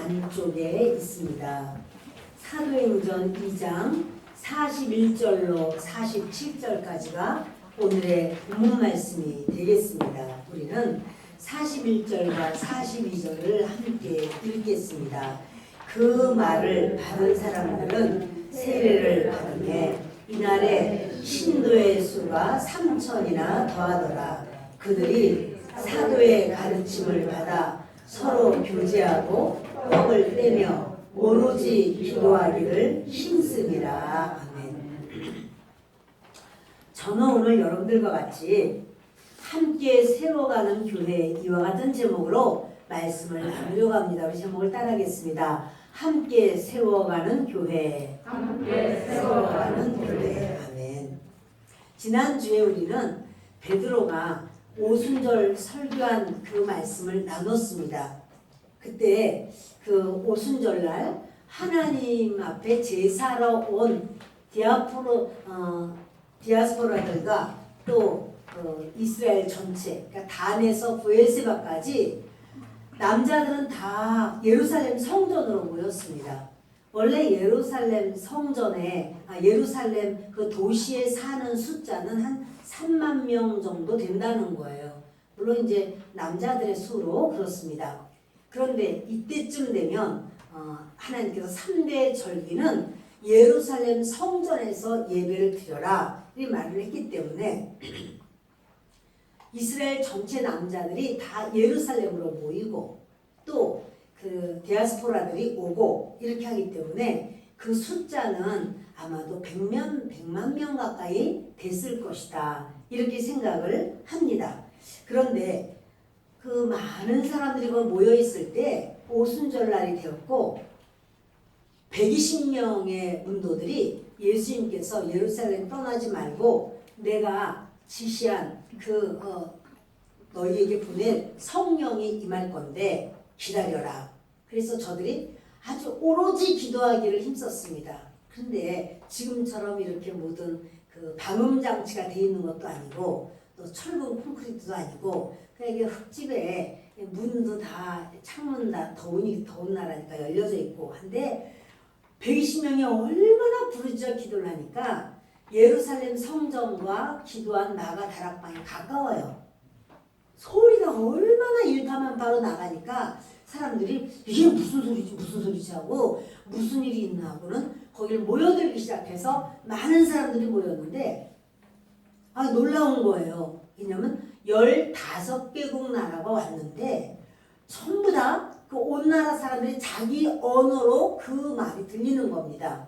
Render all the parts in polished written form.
안쪽에 있습니다. 사도행전 2장 41절로 47절까지가 오늘의 본문 말씀이 되겠습니다. 우리는 41절과 42절을 함께 읽겠습니다. 그 말을 받은 사람들은 세례를 받으매 이날에 신도의 수가 3천이나 더하더라. 그들이 사도의 가르침을 받아 서로 교제하고 떡을 떼며 오로지 기도하기를 힘쓰니라. 아멘. 저는 오늘 여러분들과 같이 함께 세워가는 교회, 이와 같은 제목으로 말씀을 나누려고 합니다. 우리 제목을 따라하겠습니다. 함께 세워가는 교회. 함께 세워가는 교회. 아멘. 지난주에 우리는 베드로가 오순절 설교한 그 말씀을 나눴습니다. 그때 그 오순절날 하나님 앞에 제사로 온 디아스포라들과 또 이스라엘 전체, 그러니까 단에서 브에세바까지 남자들은 다 예루살렘 성전으로 모였습니다. 원래 예루살렘 성전에 예루살렘 그 도시에 사는 숫자는 한 3만 명 정도 된다는 거예요. 물론 이제 남자들의 수로 그렇습니다. 그런데 이때쯤 되면 하나님께서 3대 절기는 예루살렘 성전에서 예배를 드려라 이 말을 했기 때문에 이스라엘 전체 남자들이 다 예루살렘으로 모이고 또 그 디아스포라들이 오고 이렇게 하기 때문에 그 숫자는 아마도 100만 명 가까이 됐을 것이다 이렇게 생각을 합니다. 그런데 그 많은 사람들이 모여 있을 때 오순절날이 되었고 120명의 문도들이 예수님께서 예루살렘 떠나지 말고 내가 지시한 너희에게 보낸 성령이 임할 건데 기다려라. 그래서 저들이 아주 오로지 기도하기를 힘썼습니다. 그런데 지금처럼 이렇게 모든 그 방음 장치가 돼 있는 것도 아니고 또 철근 콘크리트도 아니고 그냥 이게 흙집에 문도 다 창문 다 더운 나라니까 열려져 있고 한데 120명이 얼마나 부르짖어 기도를 하니까 예루살렘 성전과 기도한 나가 다락방이 가까워요. 소리가 얼마나 일감만 바로 나가니까 사람들이 이게 무슨 소리지 하고 무슨 일이 있나 하고는 거기를 모여들기 시작해서 많은 사람들이 모였는데 놀라운 거예요. 왜냐면 15개국 나라가 왔는데 전부 다 그 온 나라 사람들이 자기 언어로 그 말이 들리는 겁니다.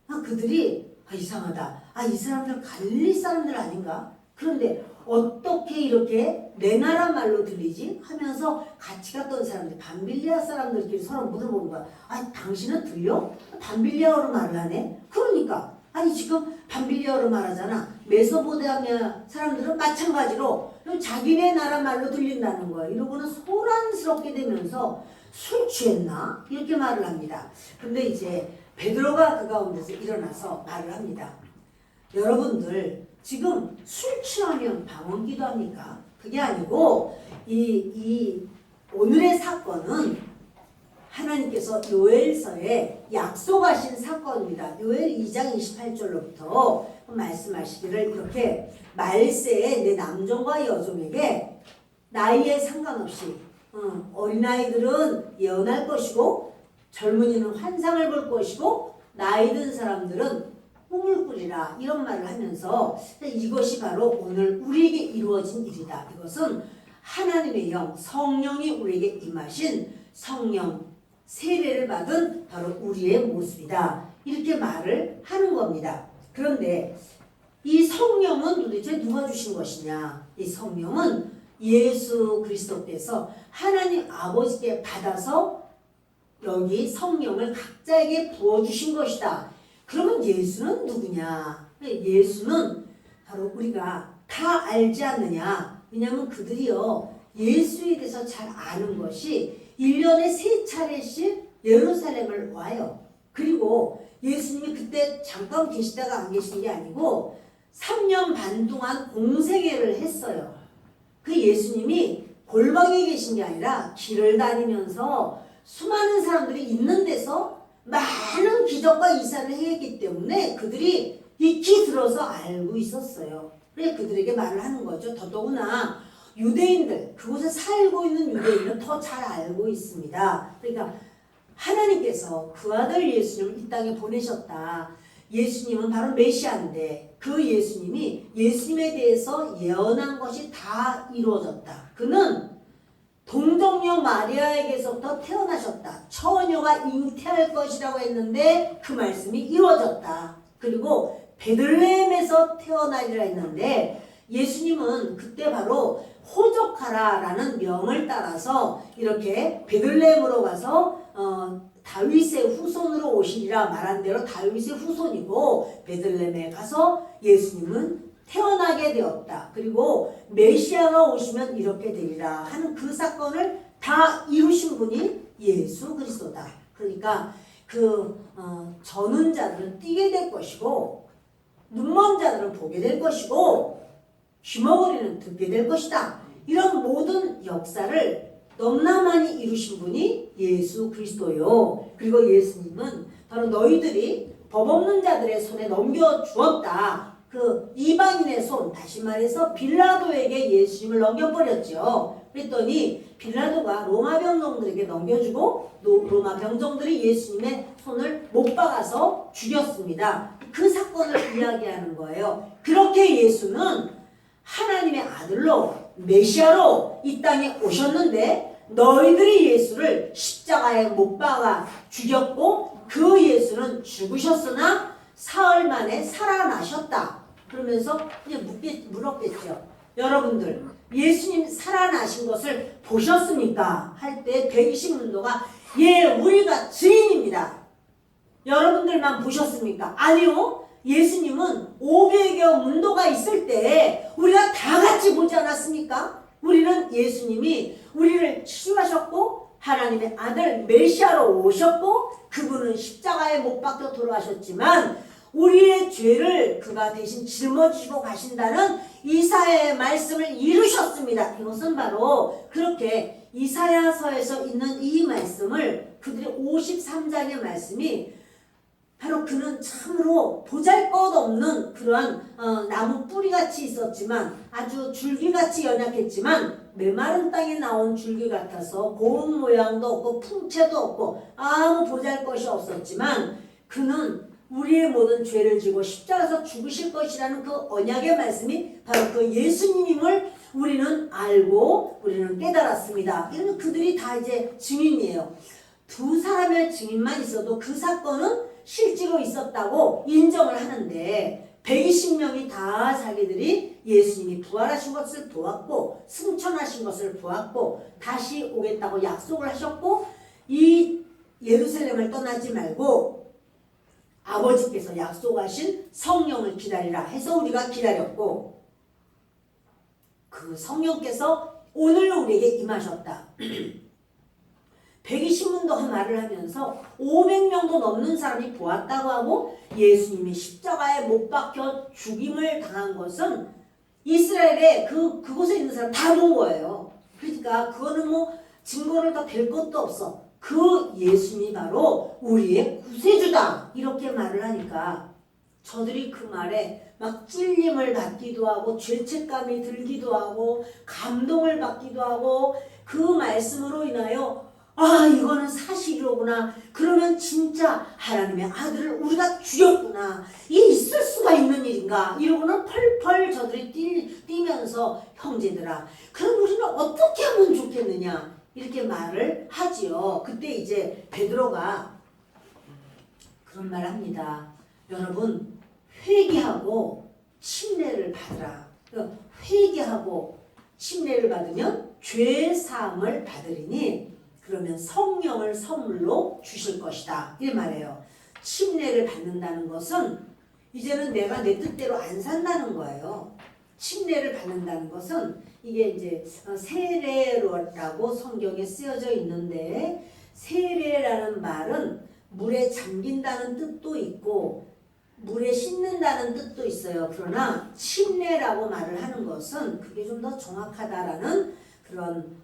그들이 이상하다. 이 사람들 갈릴리 사람들 아닌가? 그런데 어떻게 이렇게 내 나라 말로 들리지? 하면서 같이 갔던 사람들, 밤빌리아 사람들끼리 서로 물어보는 거야. 당신은 들려? 밤빌리아어로 말을 하네? 그러니까 지금 밤빌리아어로 말하잖아. 메소포타미아 사람들은 마찬가지로 자기네 나라 말로 들린다는 거예요. 이러고는 소란스럽게 되면서 술 취했나? 이렇게 말을 합니다. 근데 이제 베드로가 그 가운데서 일어나서 말을 합니다. 여러분들 지금 술 취하면 방언기도 합니까? 그게 아니고 이 오늘의 사건은 하나님께서 요엘서에 약속하신 사건입니다. 요엘 2장 28절로부터 말씀하시기를 이렇게 말세에 내 남종과 여종에게 나이에 상관없이 어린아이들은 예언할 것이고 젊은이는 환상을 볼 것이고 나이 든 사람들은 꿈을 꾸리라 이런 말을 하면서 이것이 바로 오늘 우리에게 이루어진 일이다. 이것은 하나님의 영 성령이 우리에게 임하신 성령 세례를 받은 바로 우리의 모습이다. 이렇게 말을 하는 겁니다. 그런데 이 성령은 도대체 누가 주신 것이냐? 이 성령은 예수 그리스도께서 하나님 아버지께 받아서 여기 성령을 각자에게 부어주신 것이다. 그러면 예수는 누구냐? 예수는 바로 우리가 다 알지 않느냐? 왜냐하면 그들이요 예수에 대해서 잘 아는 것이 1년에 3차례씩 예루살렘을 와요. 그리고 예수님이 그때 잠깐 계시다가 안 계신 게 아니고 3년 반 동안 공생애를 했어요. 그 예수님이 골방에 계신 게 아니라 길을 다니면서 수많은 사람들이 있는 데서 많은 기적과 이사를 행했기 때문에 그들이 익히 들어서 알고 있었어요. 그래서 그들에게 말을 하는 거죠. 더더구나 유대인들, 그곳에 살고 있는 유대인은 더 잘 알고 있습니다. 그러니까 하나님께서 그 아들 예수님을 이 땅에 보내셨다. 예수님은 바로 메시아인데 그 예수님이 예수님에 대해서 예언한 것이 다 이루어졌다. 그는 동정녀 마리아에게서부터 태어나셨다. 처녀가 잉태할 것이라고 했는데 그 말씀이 이루어졌다. 그리고 베들레헴에서 태어나리라 했는데 예수님은 그때 바로 호적하라라는 명을 따라서 이렇게 베들레헴으로 가서 다윗의 후손으로 오시리라 말한 대로 다윗의 후손이고 베들레헴에 가서 예수님은 태어나게 되었다. 그리고 메시아가 오시면 이렇게 되리라 하는 그 사건을 다 이루신 분이 예수 그리스도다. 그러니까 저는 자들은 뛰게 될 것이고 눈먼 자들은 보게 될 것이고 귀머거리는 듣게 될 것이다. 이런 모든 역사를 너무나 많이 이루신 분이 예수 그리스도요. 그리고 예수님은 바로 너희들이 법 없는 자들의 손에 넘겨주었다. 그 이방인의 손, 다시 말해서 빌라도에게 예수님을 넘겨버렸죠. 그랬더니 빌라도가 로마 병정들에게 넘겨주고 로마 병정들이 예수님의 손을 못 박아서 죽였습니다. 그 사건을 이야기하는 거예요. 그렇게 예수는 하나님의 아들로 메시아로 이 땅에 오셨는데 너희들이 예수를 십자가에 못 박아 죽였고 그 예수는 죽으셨으나 사흘 만에 살아나셨다. 그러면서 이제 물었겠죠. 여러분들 예수님 살아나신 것을 보셨습니까? 할 때 120문도가 예, 우리가 증인입니다. 여러분들만 보셨습니까? 아니요. 예수님은 500여 문도가 있을 때 우리가 다 같이 보지 않았습니까? 우리는 예수님이 우리를 치유하셨고 하나님의 아들 메시아로 오셨고 그분은 십자가에 못 박혀 돌아가셨지만 우리의 죄를 그가 대신 짊어지시고 가신다는 이사야의 말씀을 이루셨습니다. 이것은 바로 그렇게 이사야서에서 있는 이 말씀을 그들의 53장의 말씀이 바로 그는 참으로 보잘것없는 그러한 나무 뿌리같이 있었지만 아주 줄기같이 연약했지만 메마른 땅에 나온 줄기 같아서 고운 모양도 없고 풍채도 없고 아무 보잘것이 없었지만 그는 우리의 모든 죄를 지고 십자가에서 죽으실 것이라는 그 언약의 말씀이 바로 그 예수님임을 우리는 알고 우리는 깨달았습니다. 이런 그들이 다 이제 증인이에요. 두 사람의 증인만 있어도 그 사건은 실제로 있었다고 인정을 하는데 120명이 다 자기들이 예수님이 부활하신 것을 보았고 승천하신 것을 보았고 다시 오겠다고 약속을 하셨고 이 예루살렘을 떠나지 말고 아버지께서 약속하신 성령을 기다리라 해서 우리가 기다렸고 그 성령께서 오늘 우리에게 임하셨다. 120문도가 말을 하면서 500명도 넘는 사람이 보았다고 하고 예수님이 십자가에 못 박혀 죽임을 당한 것은 이스라엘에 그곳에 있는 사람 다 본 거예요. 그러니까 그거는 뭐 증거를 더 댈 것도 없어. 그 예수님이 바로 우리의 구세주다. 이렇게 말을 하니까 저들이 그 말에 막 찔림을 받기도 하고 죄책감이 들기도 하고 감동을 받기도 하고 그 말씀으로 인하여 아 이거는 사실이로구나. 그러면 진짜 하나님의 아들을 우리가 죽였구나. 이게 있을 수가 있는 일인가. 이러고는 펄펄 저들이 뛰면서 형제들아 그럼 우리는 어떻게 하면 좋겠느냐. 이렇게 말을 하지요. 그때 이제 베드로가 그런 말을 합니다. 여러분 회개하고 침례를 받으라. 회개하고 침례를 받으면 죄 사함을 받으리니 그러면 성령을 선물로 주실 것이다. 이 말이에요. 침례를 받는다는 것은 이제는 내가 내 뜻대로 안 산다는 거예요. 침례를 받는다는 것은 이게 이제 세례라고 성경에 쓰여져 있는데 세례라는 말은 물에 잠긴다는 뜻도 있고 물에 씻는다는 뜻도 있어요. 그러나 침례라고 말을 하는 것은 그게 좀 더 정확하다라는 그런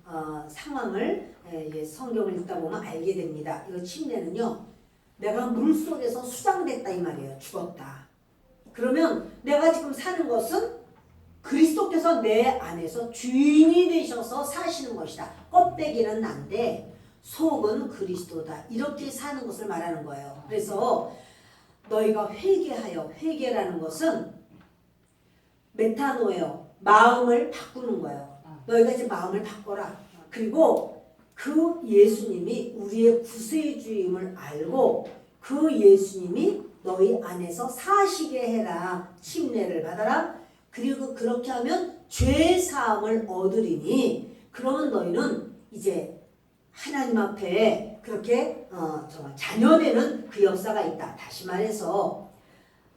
상황을 성경을 읽다 보면 알게 됩니다. 이거 침례는요, 내가 물속에서 수장됐다 이 말이에요. 죽었다. 그러면 내가 지금 사는 것은 그리스도께서 내 안에서 주인이 되셔서 사시는 것이다. 껍데기는 난데 속은 그리스도다. 이렇게 사는 것을 말하는 거예요. 그래서 너희가 회개하여, 회개라는 것은 메타노예요. 마음을 바꾸는 거예요. 너희가 이제 마음을 바꿔라. 그리고 그 예수님이 우리의 구세주임을 알고 그 예수님이 너희 안에서 사시게 해라. 침례를 받아라. 그리고 그렇게 하면 죄 사함을 얻으리니 그러면 너희는 이제 하나님 앞에 그렇게 정말 자녀되는 그 역사가 있다. 다시 말해서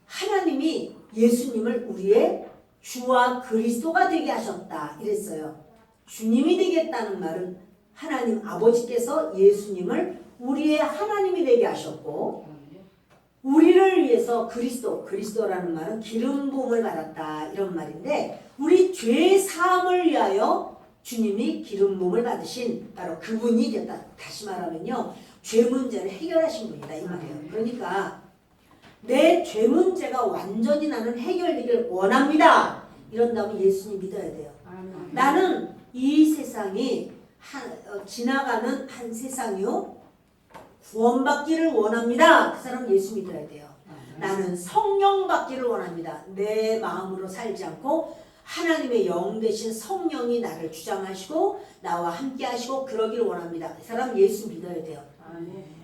하나님이 예수님을 우리의 주와 그리스도가 되게 하셨다 이랬어요. 주님이 되겠다는 말은 하나님 아버지께서 예수님을 우리의 하나님이 되게 하셨고 우리를 위해서 그리스도라는 말은 기름 부음을 받았다 이런 말인데 우리 죄 사함을 위하여 주님이 기름 부음을 받으신 바로 그분이 됐다. 다시 말하면요, 죄 문제를 해결하신 분이다 이 말이에요. 그러니까 내 죄 문제가 완전히 나는 해결되길 원합니다. 이런다면 예수님 믿어야 돼요. 나는 이 세상이 지나가는 한 세상이요, 구원받기를 원합니다. 그 사람은 예수 믿어야 돼요. 나는 성령 받기를 원합니다. 내 마음으로 살지 않고 하나님의 영 되신 성령이 나를 주장하시고 나와 함께 하시고 그러기를 원합니다. 그 사람 예수 믿어야 돼요.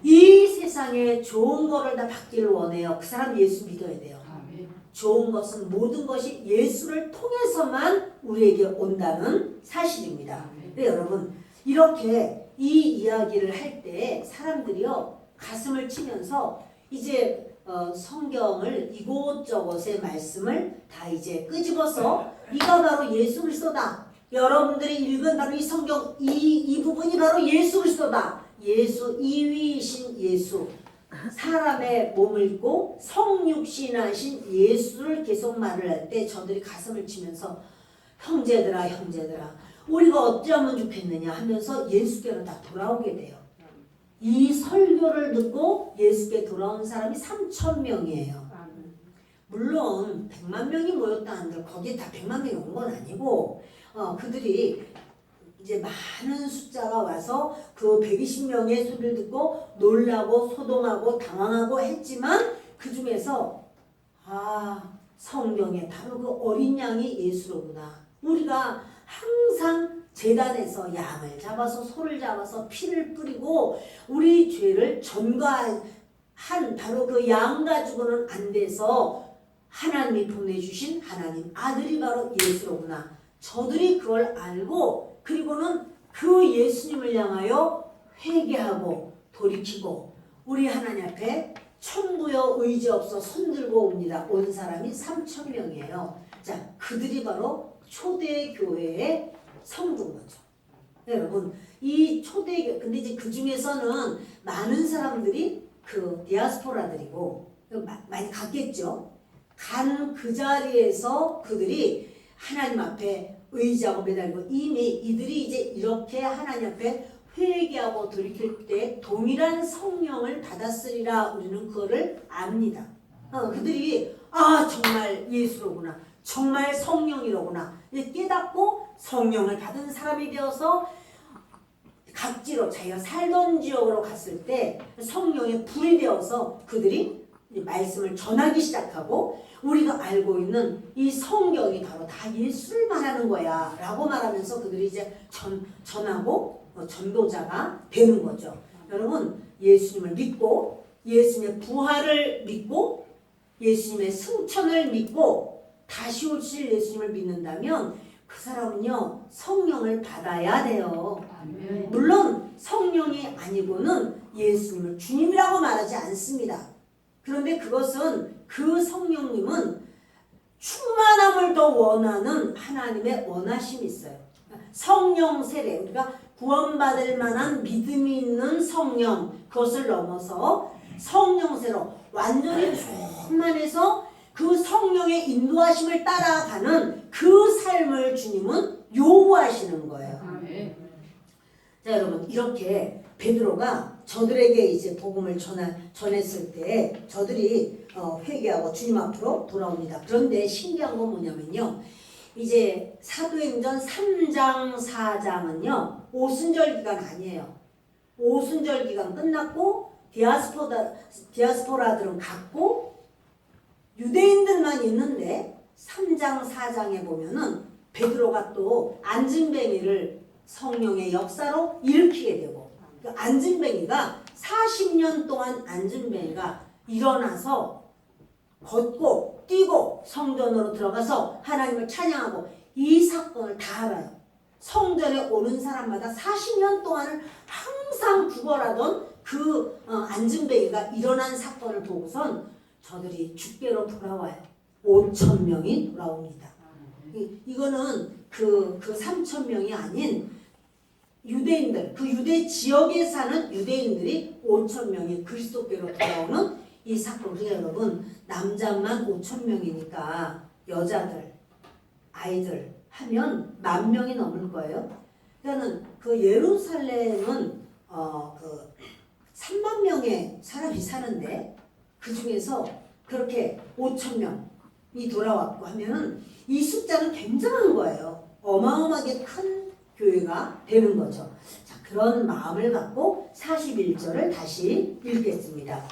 이 세상에 좋은 거를 다 받기를 원해요. 그 사람 예수 믿어야 돼요. 좋은 것은 모든 것이 예수를 통해서만 우리에게 온다는 사실입니다. 네, 여러분 이렇게 이 이야기를 할 때 사람들이요 가슴을 치면서 이제 성경을 이곳저곳의 말씀을 다 이제 끄집어서 이가 바로 예수 그리스도다. 여러분들이 읽은 바로 이 성경 이 부분이 바로 예수 그리스도다. 예수 이위이신 예수 사람의 몸을 입고 성육신하신 예수를 계속 말을 할 때 저들이 가슴을 치면서 형제들아 우리가 어찌하면 좋겠느냐 하면서 예수께로 다 돌아오게 돼요. 이 설교를 듣고 예수께 돌아온 사람이 3,000명이에요. 물론 100만 명이 모였다는데 거기에 다 100만 명이 온 건 아니고 그들이 이제 많은 숫자가 와서 그 120명의 소리를 듣고 놀라고 소동하고 당황하고 했지만 그 중에서 성경에 바로 그 어린 양이 예수로구나. 우리가 항상 제단에서 양을 잡아서 소를 잡아서 피를 뿌리고 우리 죄를 전가한 바로 그 양 가지고는 안 돼서 하나님이 보내주신 하나님 아들이 바로 예수로구나. 저들이 그걸 알고 그리고는 그 예수님을 향하여 회개하고 돌이키고 우리 하나님 앞에 천부여 의지 없어 손들고 온 사람이 3,000명이에요. 자, 그들이 바로 초대교회의 성도인 거죠. 네, 여러분 이 초대교회 근데 이제 그 중에서는 많은 사람들이 그 디아스포라들이고 많이 갔겠죠. 간 그 자리에서 그들이 하나님 앞에 의지하고 매달리고 이미 이들이 이제 이렇게 하나님 앞에 회개하고 돌이킬 때 동일한 성령을 받았으리라 우리는 그거를 압니다. 그들이 정말 예수로구나. 정말 성령이로구나. 깨닫고 성령을 받은 사람이 되어서 각지로 자기가 살던 지역으로 갔을 때 성령의 불이 되어서 그들이 말씀을 전하기 시작하고 우리가 알고 있는 이 성경이 바로 다 예수를 말하는 거야 라고 말하면서 그들이 이제 전하고 전도자가 되는 거죠. 여러분 예수님을 믿고 예수님의 부활을 믿고 예수님의 승천을 믿고 다시 오실 예수님을 믿는다면 그 사람은요 성령을 받아야 돼요. 물론 성령이 아니고는 예수님을 주님이라고 말하지 않습니다. 그런데 그것은 그 성령님은 충만함을 더 원하는 하나님의 원하심이 있어요. 성령 세례 우리가 구원받을 만한 믿음이 있는 성령 그것을 넘어서 성령 세례로 완전히 충만해서 그 성령의 인도하심을 따라가는 그 삶을 주님은 요구하시는 거예요. 자, 여러분, 이렇게 베드로가 저들에게 이제 복음을 전했을 때 저들이 회개하고 주님 앞으로 돌아옵니다. 그런데 신기한 건 뭐냐면요. 이제 사도행전 3장 4장은요. 오순절 기간 아니에요. 오순절 기간 끝났고 디아스포라들은 갔고 유대인들만 있는데 3장 4장에 보면은 베드로가 또 안진뱅이를 성령의 역사로 일으키게 되고 그 안진뱅이가 40년 동안 안진뱅이가 일어나서 걷고 뛰고 성전으로 들어가서 하나님을 찬양하고 이 사건을 다 알아요. 성전에 오는 사람마다 40년 동안을 항상 구걸하던 그 안진뱅이가 일어난 사건을 보고선 저들이 주께로 돌아와요. 5천 명이 돌아옵니다. 이거는 그 3천 명이 아닌 유대인들, 그 유대 지역에 사는 유대인들이 5천 명이 그리스도께로 돌아오는 이 사건. 그러니까 여러분, 남자만 5천 명이니까 여자들, 아이들 하면 10,000명이 넘을 거예요. 그러니까는 그 예루살렘은 그 3만 명의 사람이 사는데 그 중에서 그렇게 5천 명이 돌아왔고 하면은 이 숫자는 굉장한 거예요. 어마어마하게 큰 교회가 되는 거죠. 자, 그런 마음을 갖고 41절을 다시 읽겠습니다.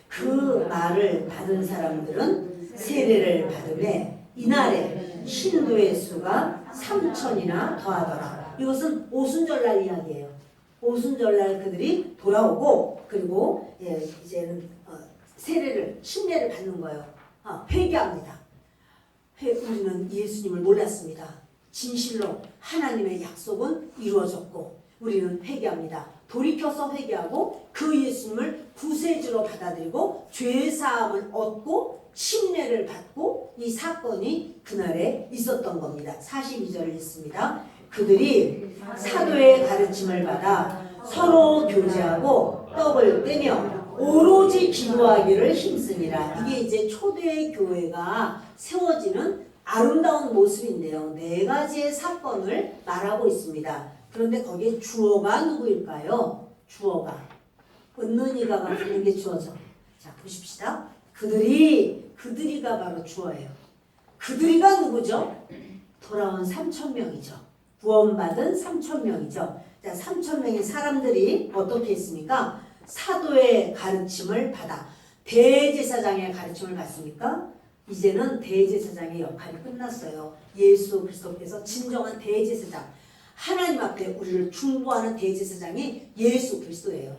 그 말을 받은 사람들은 세례를 받으매 이날에 신도의 수가 3천이나 더하더라. 이것은 오순절날 이야기예요. 오순절날 그들이 돌아오고 그리고 이제는 신례를 받는 거예요. 회개합니다. 우리는 예수님을 몰랐습니다. 진실로 하나님의 약속은 이루어졌고 우리는 회개합니다. 돌이켜서 회개하고 그 예수님을 구세주로 받아들이고 죄사함을 얻고 침례를 받고 이 사건이 그날에 있었던 겁니다. 42절을 읽습니다. 그들이 사도의 가르침을 받아 서로 교제하고 떡을 떼며 오로지 기도하기를 힘쓰니라. 이게 이제 초대 교회가 세워지는 아름다운 모습인데요. 4가지의 사건을 말하고 있습니다. 그런데 거기에 주어가 누구일까요? 주어가. 은는이가가 부르는 게 주어죠. 자, 보십시다. 그들이가 바로 주어예요. 그들이가 누구죠? 돌아온 3,000명이죠. 구원받은 3,000명이죠. 자, 3,000명의 사람들이 어떻게 했습니까? 사도의 가르침을 받아 대제사장의 가르침을 받습니까? 이제는 대제사장의 역할이 끝났어요. 예수 그리스도께서 진정한 대제사장, 하나님 앞에 우리를 중보하는 대제사장이 예수 그리스도예요.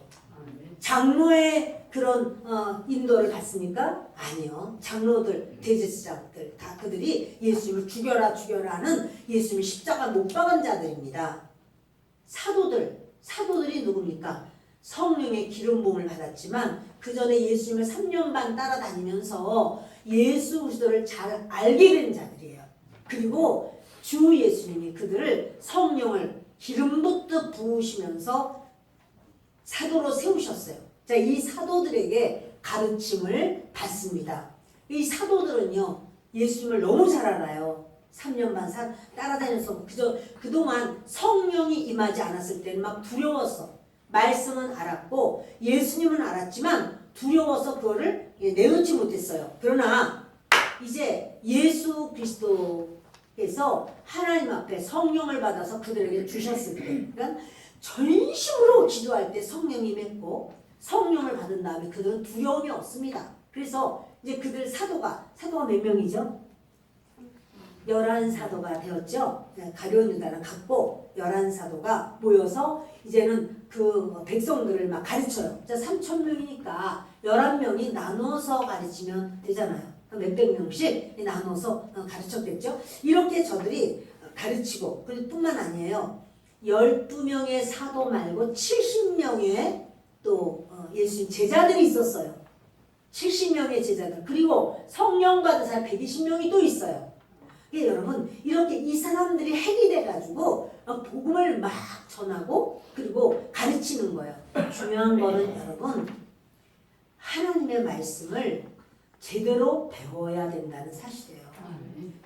장로의 그런 인도를 받습니까? 아니요. 장로들, 대제사장들 다 그들이 예수님을 죽여라 하는 예수님을 십자가 못 박은 자들입니다. 사도들이 누굽니까? 성령의 기름 부음을 받았지만 그 전에 예수님을 3년 반 따라다니면서 예수 그리스도를 잘 알게 된 자들이에요. 그리고 주 예수님이 그들을 성령을 기름 붓듯 부으시면서 사도로 세우셨어요. 자, 이 사도들에게 가르침을 받습니다. 이 사도들은요, 예수님을 너무 잘 알아요. 3년 반 따라다녀서 그동안 성령이 임하지 않았을 때는 막 두려웠어. 말씀은 알았고 예수님은 알았지만 두려워서 그거를 내놓지 못했어요. 그러나 이제 예수 그리스도께서 하나님 앞에 성령을 받아서 그들에게 주셨을 때, 그러니까 전심으로 기도할 때 성령이 임했고 성령을 받은 다음에 그들은 두려움이 없습니다. 그래서 이제 그들 사도가 몇 명이죠? 11사도가 되었죠. 가룟 유다는 갖고 11사도가 모여서 이제는 그 백성들을 막 가르쳐요. 자, 3,000명이니까 11명이 나눠서 가르치면 되잖아요. 몇백 명씩 나눠서 가르쳤겠죠. 이렇게 저들이 가르치고, 뿐만 아니에요. 12명의 사도 말고 70명의 또 예수님 제자들이 있었어요. 70명의 제자들. 그리고 성령 받은 사람 120명이 또 있어요. 여러분, 이렇게 이 사람들이 핵이 돼가지고 복음을 막 전하고 그리고 가르치는 거예요. 중요한 거는 여러분, 하나님의 말씀을 제대로 배워야 된다는 사실이에요.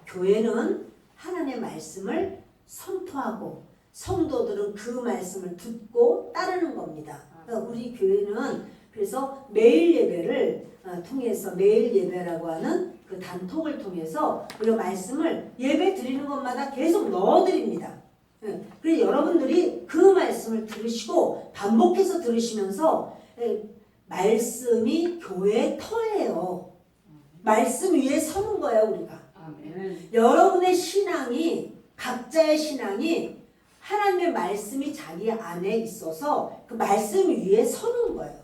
교회는 하나님의 말씀을 선포하고 성도들은 그 말씀을 듣고 따르는 겁니다. 그러니까 우리 교회는 그래서 매일 예배를 통해서 매일 예배라고 하는 그 단톡을 통해서 우리가 말씀을 예배 드리는 것마다 계속 넣어드립니다. 그래서 여러분들이 그 말씀을 들으시고 반복해서 들으시면서 말씀이 교회의 터예요. 말씀 위에 서는 거예요, 우리가. 아멘. 여러분의 신앙이, 각자의 신앙이 하나님의 말씀이 자기 안에 있어서 그 말씀 위에 서는 거예요.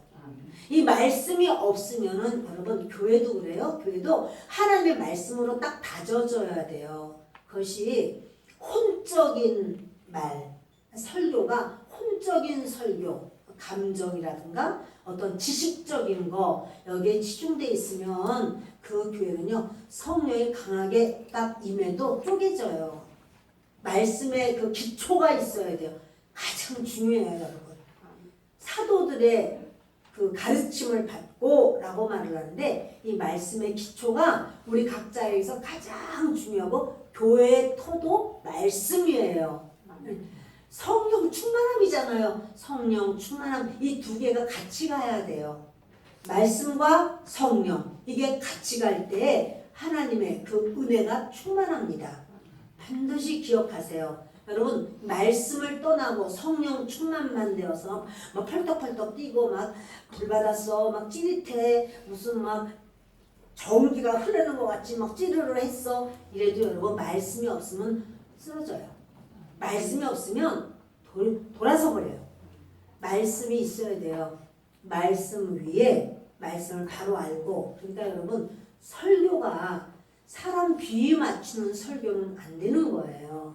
이 말씀이 없으면은 여러분 교회도 그래요. 교회도 하나님의 말씀으로 딱 다져져야 돼요. 그것이 혼적인 말, 설교가 혼적인 설교, 감정이라든가 어떤 지식적인 거 여기에 치중돼 있으면 그 교회는요 성령이 강하게 딱 임해도 쪼개져요. 말씀에 그 기초가 있어야 돼요. 가장 중요해요, 여러분. 사도들의 그 가르침을 받고 라고 말을 하는데 이 말씀의 기초가 우리 각자에게서 가장 중요하고 교회의 터도 말씀이에요. 성령 충만함이잖아요. 성령 충만함 이 두 개가 같이 가야 돼요. 말씀과 성령 이게 같이 갈 때 하나님의 그 은혜가 충만합니다. 반드시 기억하세요. 여러분 말씀을 떠나고 성령 충만만 되어서 막 펄떡펄떡 뛰고 막 불받았어 막 찌릿해 무슨 막 전기가 흐르는 것 같이 막 찌르르 했어 이래도 여러분 말씀이 없으면 쓰러져요. 말씀이 없으면 돌아서 버려요. 말씀이 있어야 돼요. 말씀 위에 말씀을 바로 알고 그러니까 여러분 설교가 사람 비위 맞추는 설교는 안 되는 거예요.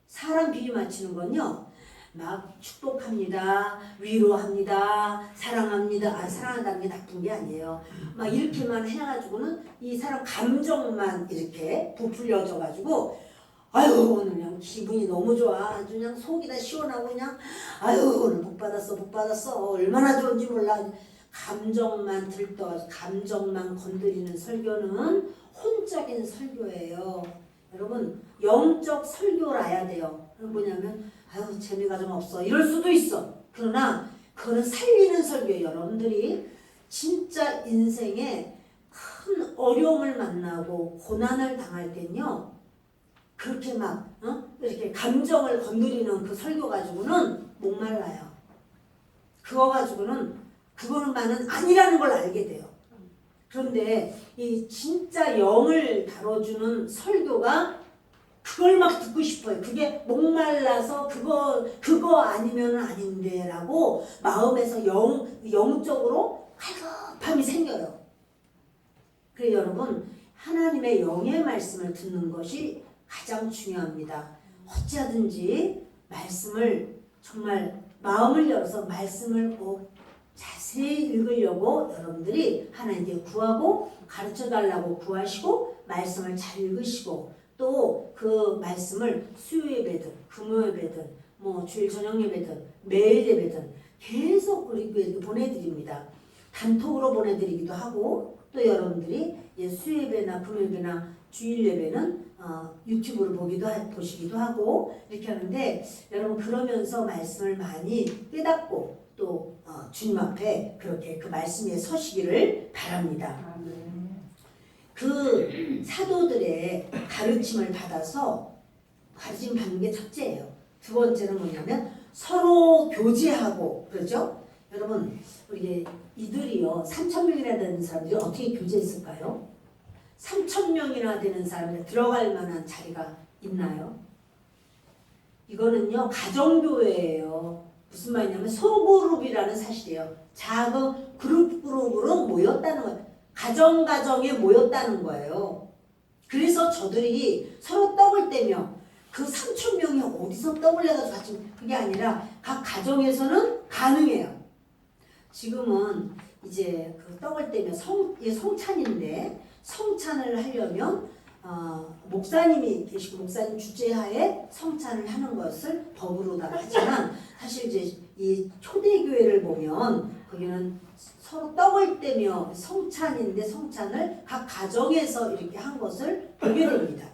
사람 비위 맞추는 건요 막 축복합니다 위로합니다 사랑합니다 사랑한다는 게 나쁜 게 아니에요. 막 이렇게만 해가지고는 이 사람 감정만 이렇게 부풀려져 가지고 아유 오늘 그냥 기분이 너무 좋아 아주 그냥 속이 다 시원하고 그냥 아유 오늘 복 받았어 얼마나 좋은지 몰라 감정만 들떠 감정만 건드리는 설교는 혼적인 설교예요. 여러분 영적 설교라야 돼요. 그럼 뭐냐면 아유 재미가 좀 없어 이럴 수도 있어. 그러나 그거는 살리는 설교예요. 여러분들이 진짜 인생에 큰 어려움을 만나고 고난을 당할 땐요 그렇게 막 이렇게 감정을 건드리는 그 설교 가지고는 목말라요. 그거 가지고는 그것만은 아니라는 걸 알게 돼요. 그런데 이 진짜 영을 다뤄주는 설교가 그걸 막 듣고 싶어요. 그게 목말라서 그거 아니면은 아닌데라고 마음에서 영적으로 갈급함이 생겨요. 그래서 여러분 하나님의 영의 말씀을 듣는 것이 가장 중요합니다. 어찌하든지 말씀을 정말 마음을 열어서 말씀을 꼭 자세히 읽으려고 여러분들이 하나님께 구하고 가르쳐달라고 구하시고 말씀을 잘 읽으시고 또 그 말씀을 수요 예배든 금요 예배든 뭐 주일 저녁 예배든 매일 예배든 계속 우리 교회에 보내드립니다. 단톡으로 보내드리기도 하고 또 여러분들이 수요 예배나 금요 예배나 주일 예배는 유튜브를 보시기도 하고 이렇게 하는데 여러분 그러면서 말씀을 많이 깨닫고 또 주님 앞에 그렇게 그 말씀 위에 서시기를 바랍니다. 그 사도들의 가르침을 받아서 가르침 받는 게 첫째예요. 두 번째는 뭐냐면 서로 교제하고 그렇죠? 여러분 우리 이들이요 3,000명이나 되는 사람들이 어떻게 교제했을까요? 3,000명이나 되는 사람들 들어갈 만한 자리가 있나요? 이거는요 가정교회예요. 무슨 말이냐면 소그룹이라는 사실이에요. 작은 그룹으로 모였다는 거예요. 가정에 모였다는 거예요. 그래서 저들이 서로 떡을 떼며 그 3,000명이 어디서 떡을 내가지고 같이 그게 아니라 각 가정에서는 가능해요. 지금은 이제 그 떡을 떼며 이게 성찬인데 성찬을 하려면 목사님이 계시고 목사님 주재하에 성찬을 하는 것을 법으로다가 하지만 사실 이제 이 초대교회를 보면 거기는 서로 떡을 떼며 성찬인데 성찬을 각 가정에서 이렇게 한 것을 보게 됩니다.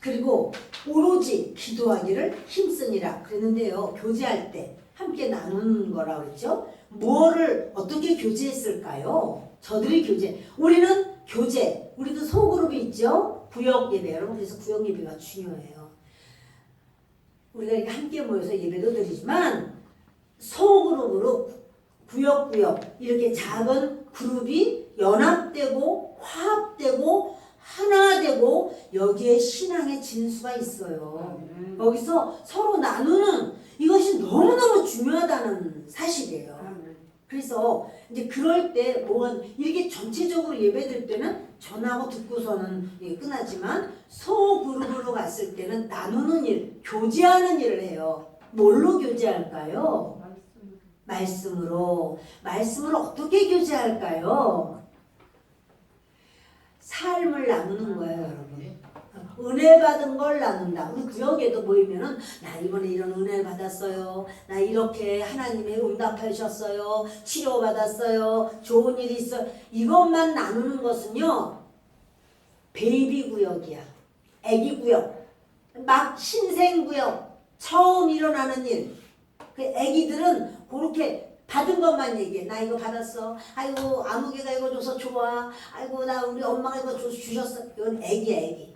그리고 오로지 기도하기를 힘쓰니라 그랬는데요. 교제할 때 함께 나누는 거라 그랬죠. 뭐를 어떻게 교제했을까요? 저들이 교제. 우리는 교제. 우리도 소그룹이 있죠. 구역 예배. 여러분 그래서 구역 예배가 중요해요. 우리가 이렇게 함께 모여서 예배도 드리지만 소그룹으로 구역 이렇게 작은 그룹이 연합되고 화합되고 하나 되고 여기에 신앙의 진수가 있어요. 여기서 서로 나누는 이것이 너무너무 중요하다는 사실이에요. 그래서 이제 그럴 때 뭐가 이렇게 전체적으로 예배될 때는 전하고 듣고서는 끝나지만 소그룹으로 갔을 때는 나누는 일, 교제하는 일을 해요. 뭘로 교제할까요? 말씀으로. 말씀으로 어떻게 교제할까요? 삶을 나누는 거예요, 여러분. 은혜 받은 걸 나눈다. 우리 구역에도 모이면은 나 이번에 이런 은혜 받았어요. 나 이렇게 하나님의 응답하셨어요. 치료 받았어요. 좋은 일이 있어요. 이것만 나누는 것은요. 베이비 구역이야. 애기 구역. 막 신생 구역. 처음 일어나는 일. 그 애기들은 그렇게 받은 것만 얘기해. 나 이거 받았어. 아이고 아무개가 이거 줘서 좋아. 아이고 나 우리 엄마가 이거 주셨어. 이건 애기야 애기.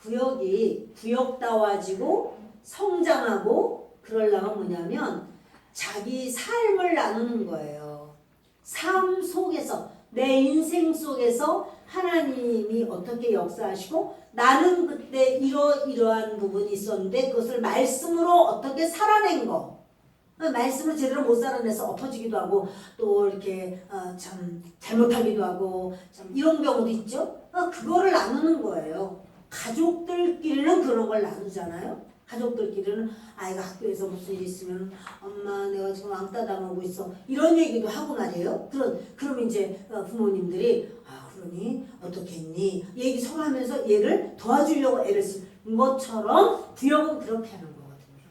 구역이 구역다워지고 성장하고 그러려면 뭐냐면 자기 삶을 나누는 거예요. 삶 속에서 내 인생 속에서 하나님이 어떻게 역사하시고 나는 그때 이러이러한 부분이 있었는데 그것을 말씀으로 어떻게 살아낸 거. 말씀을 제대로 못 살아내서 엎어지기도 하고 또 이렇게 참 잘못하기도 하고 참 이런 경우도 있죠. 그거를 나누는 거예요. 가족들끼리는 그런 걸 나누잖아요. 가족들끼리는 아이가 학교에서 무슨 일 있으면 엄마 내가 지금 왕따 당하고 있어 이런 얘기도 하고 말이에요. 그럼 이제 부모님들이 그러니 어떻게 했니 얘기 서로 하면서 얘를 도와주려고 애를 쓰는 것처럼 구역은 그렇게 하는 거거든요.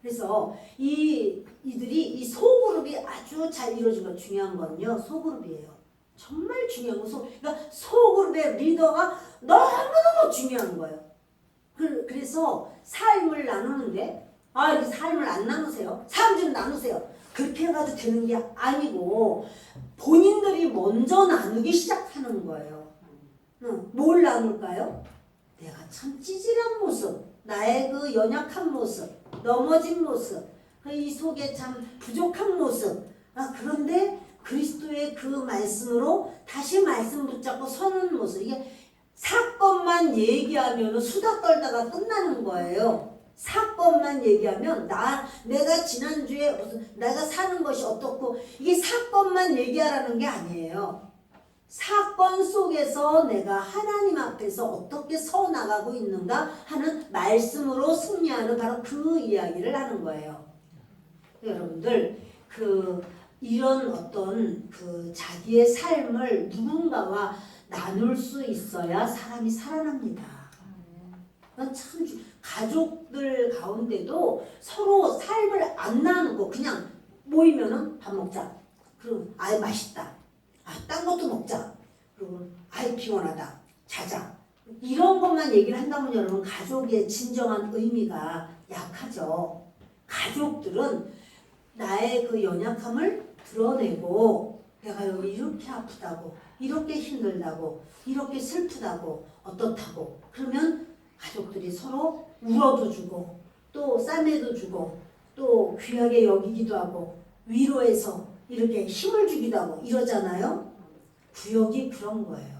그래서 이들이 이 소그룹이 아주 잘 이루어진 거 중요한 거는요. 소그룹이에요. 정말 중요한 거. 그러니까 소그룹의 리더가 너무너무 중요한 거예요. 그래서 삶을 나누는데 이렇게 삶을 안 나누세요. 삶 좀 나누세요. 그렇게 해가지고 되는 게 아니고 본인들이 먼저 나누기 시작하는 거예요. 뭘 나눌까요? 내가 참 찌질한 모습, 나의 그 연약한 모습, 넘어진 모습, 이 속에 참 부족한 모습. 그런데 그리스도의 그 말씀으로 다시 말씀 붙잡고 서는 모습. 이게 사건만 얘기하면 수다 떨다가 끝나는 거예요. 사건만 얘기하면 내가 지난주에 무슨 내가 사는 것이 어떻고 이게 사건만 얘기하라는 게 아니에요. 사건 속에서 내가 하나님 앞에서 어떻게 서 나가고 있는가 하는 말씀으로 승리하는 바로 그 이야기를 하는 거예요. 여러분들 이런 어떤 자기의 삶을 누군가와 나눌 수 있어야 사람이 살아납니다. 참 가족들 가운데도 서로 삶을 안 나누고 그냥 모이면은 밥 먹자. 그럼 맛있다. 딴 것도 먹자. 그리고 피곤하다. 자자. 이런 것만 얘기를 한다면 여러분 가족의 진정한 의미가 약하죠. 가족들은 나의 그 연약함을 드러내고 내가 여기 이렇게 아프다고 이렇게 힘들다고 이렇게 슬프다고 어떻다고 그러면 가족들이 서로 울어도 주고 또 쌈매도 주고 또 귀하게 여기기도 하고 위로해서 이렇게 힘을 주기도 하고 이러잖아요. 구역이 그런 거예요.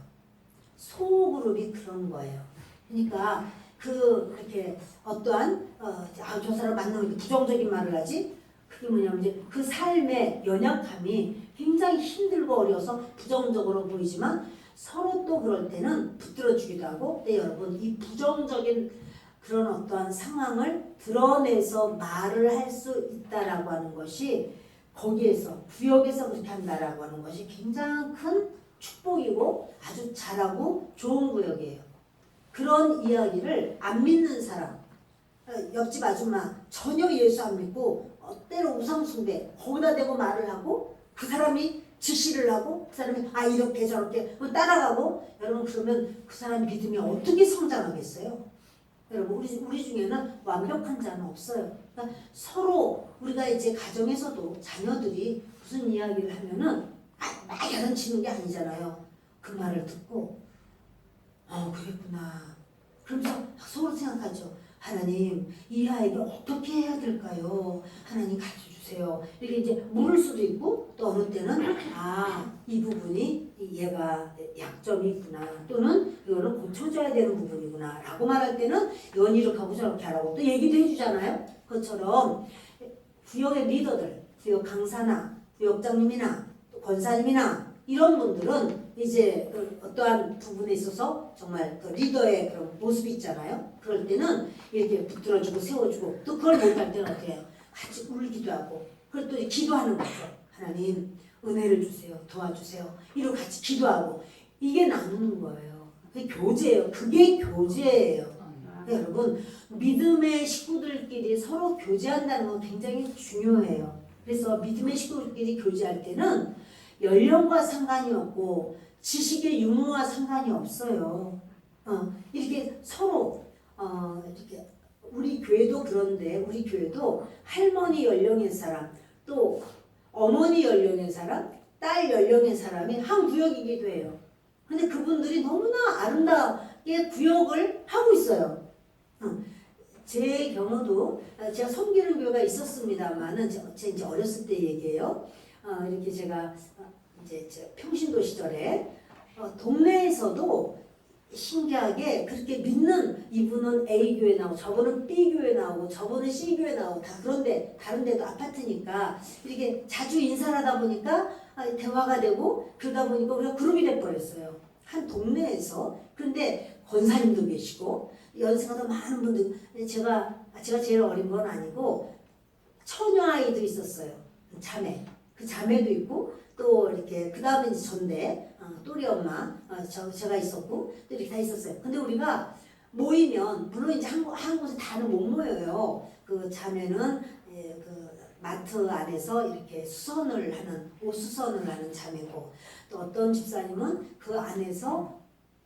소그룹이 그런 거예요. 그러니까 그렇게 어떠한 저 사람 만나면 부정적인 말을 하지. 그게 뭐냐면 이제 그 삶의 연약함이 굉장히 힘들고 어려서 부정적으로 보이지만 서로 또 그럴 때는 붙들어주기도 하고 근데 여러분 이 부정적인 그런 어떠한 상황을 드러내서 말을 할 수 있다라고 하는 것이 거기에서 구역에서 그렇게 한다라고 하는 것이 굉장히 큰 축복이고 아주 잘하고 좋은 구역이에요. 그런 이야기를 안 믿는 사람 옆집 아줌마 전혀 예수 안 믿고 때로 우상숭배 거기다 대고 말을 하고 그 사람이 지시를 하고 그 사람이 이렇게 저렇게 따라가고 여러분 그러면 그 사람 믿음이 어떻게 성장하겠어요? 여러분 우리 중에는 완벽한 자는 없어요. 그러니까 서로 우리가 이제 가정에서도 자녀들이 무슨 이야기를 하면은 막 야단치는 게 아니잖아요. 그 말을 듣고 그랬구나. 그러면서 서로 생각하죠. 하나님 이 아이를 어떻게 해야 될까요? 하나님 가르쳐주세요. 이렇게 이제 물을 수도 있고 또 어느 때는 이 부분이 얘가 약점이 있구나 또는 이거는 고쳐줘야 되는 부분이구나 라고 말할 때는 이건 이렇게 하고 저렇게 하라고 또 얘기도 해주잖아요. 그것처럼 구역의 리더들, 구역 강사나 구역장님이나 또 권사님이나 이런 분들은 이제 어떠한 부분에 있어서 정말 그 리더의 그런 모습이 있잖아요. 그럴 때는 이렇게 붙들어주고 세워주고 또 그걸 못할 때는 어떻게 해요? 같이 울기도 하고 그리고 또 기도하는 거죠. 하나님 은혜를 주세요. 도와주세요. 이러고 같이 기도하고 이게 나누는 거예요. 그게 교제예요. 그게 교제예요. 여러분 믿음의 식구들끼리 서로 교제한다는 건 굉장히 중요해요. 그래서 믿음의 식구들끼리 교제할 때는 연령과 상관이 없고 지식의 유무와 상관이 없어요. 이렇게 서로 이렇게 우리 교회도 그런데 우리 교회도 할머니 연령의 사람 또 어머니 연령의 사람 딸 연령의 사람이 한 구역이기도 해요. 근데 그분들이 너무나 아름답게 구역을 하고 있어요. 제 경우도 제가 섬기는 교회가 있었습니다만은 제 이제 어렸을 때 얘기예요. 이렇게 제가 이제 평신도 시절에 동네에서도 신기하게 그렇게 믿는 이분은 A 교회 나오고 저분은 B 교회 나오고 저분은 C 교회 나오고 다 그런데 다른 데도 아파트니까 이렇게 자주 인사를 하다 보니까 대화가 되고 그러다 보니까 우리가 그룹이 돼버렸어요. 한 동네에서. 그런데 권사님도 계시고 연세가 더 많은 분들 제가 제일 어린 건 아니고 처녀 아이도 있었어요. 자매. 그 자매도 있고 또 이렇게 그 다음에 이제 전대 또리 엄마 제가 있었고 또 이렇게 다 있었어요. 근데 우리가 모이면 물론 이제 한 곳에 다는 못 모여요. 그 자매는 그 마트 안에서 이렇게 수선을 하는 옷 수선을 하는 자매고 또 어떤 집사님은 그 안에서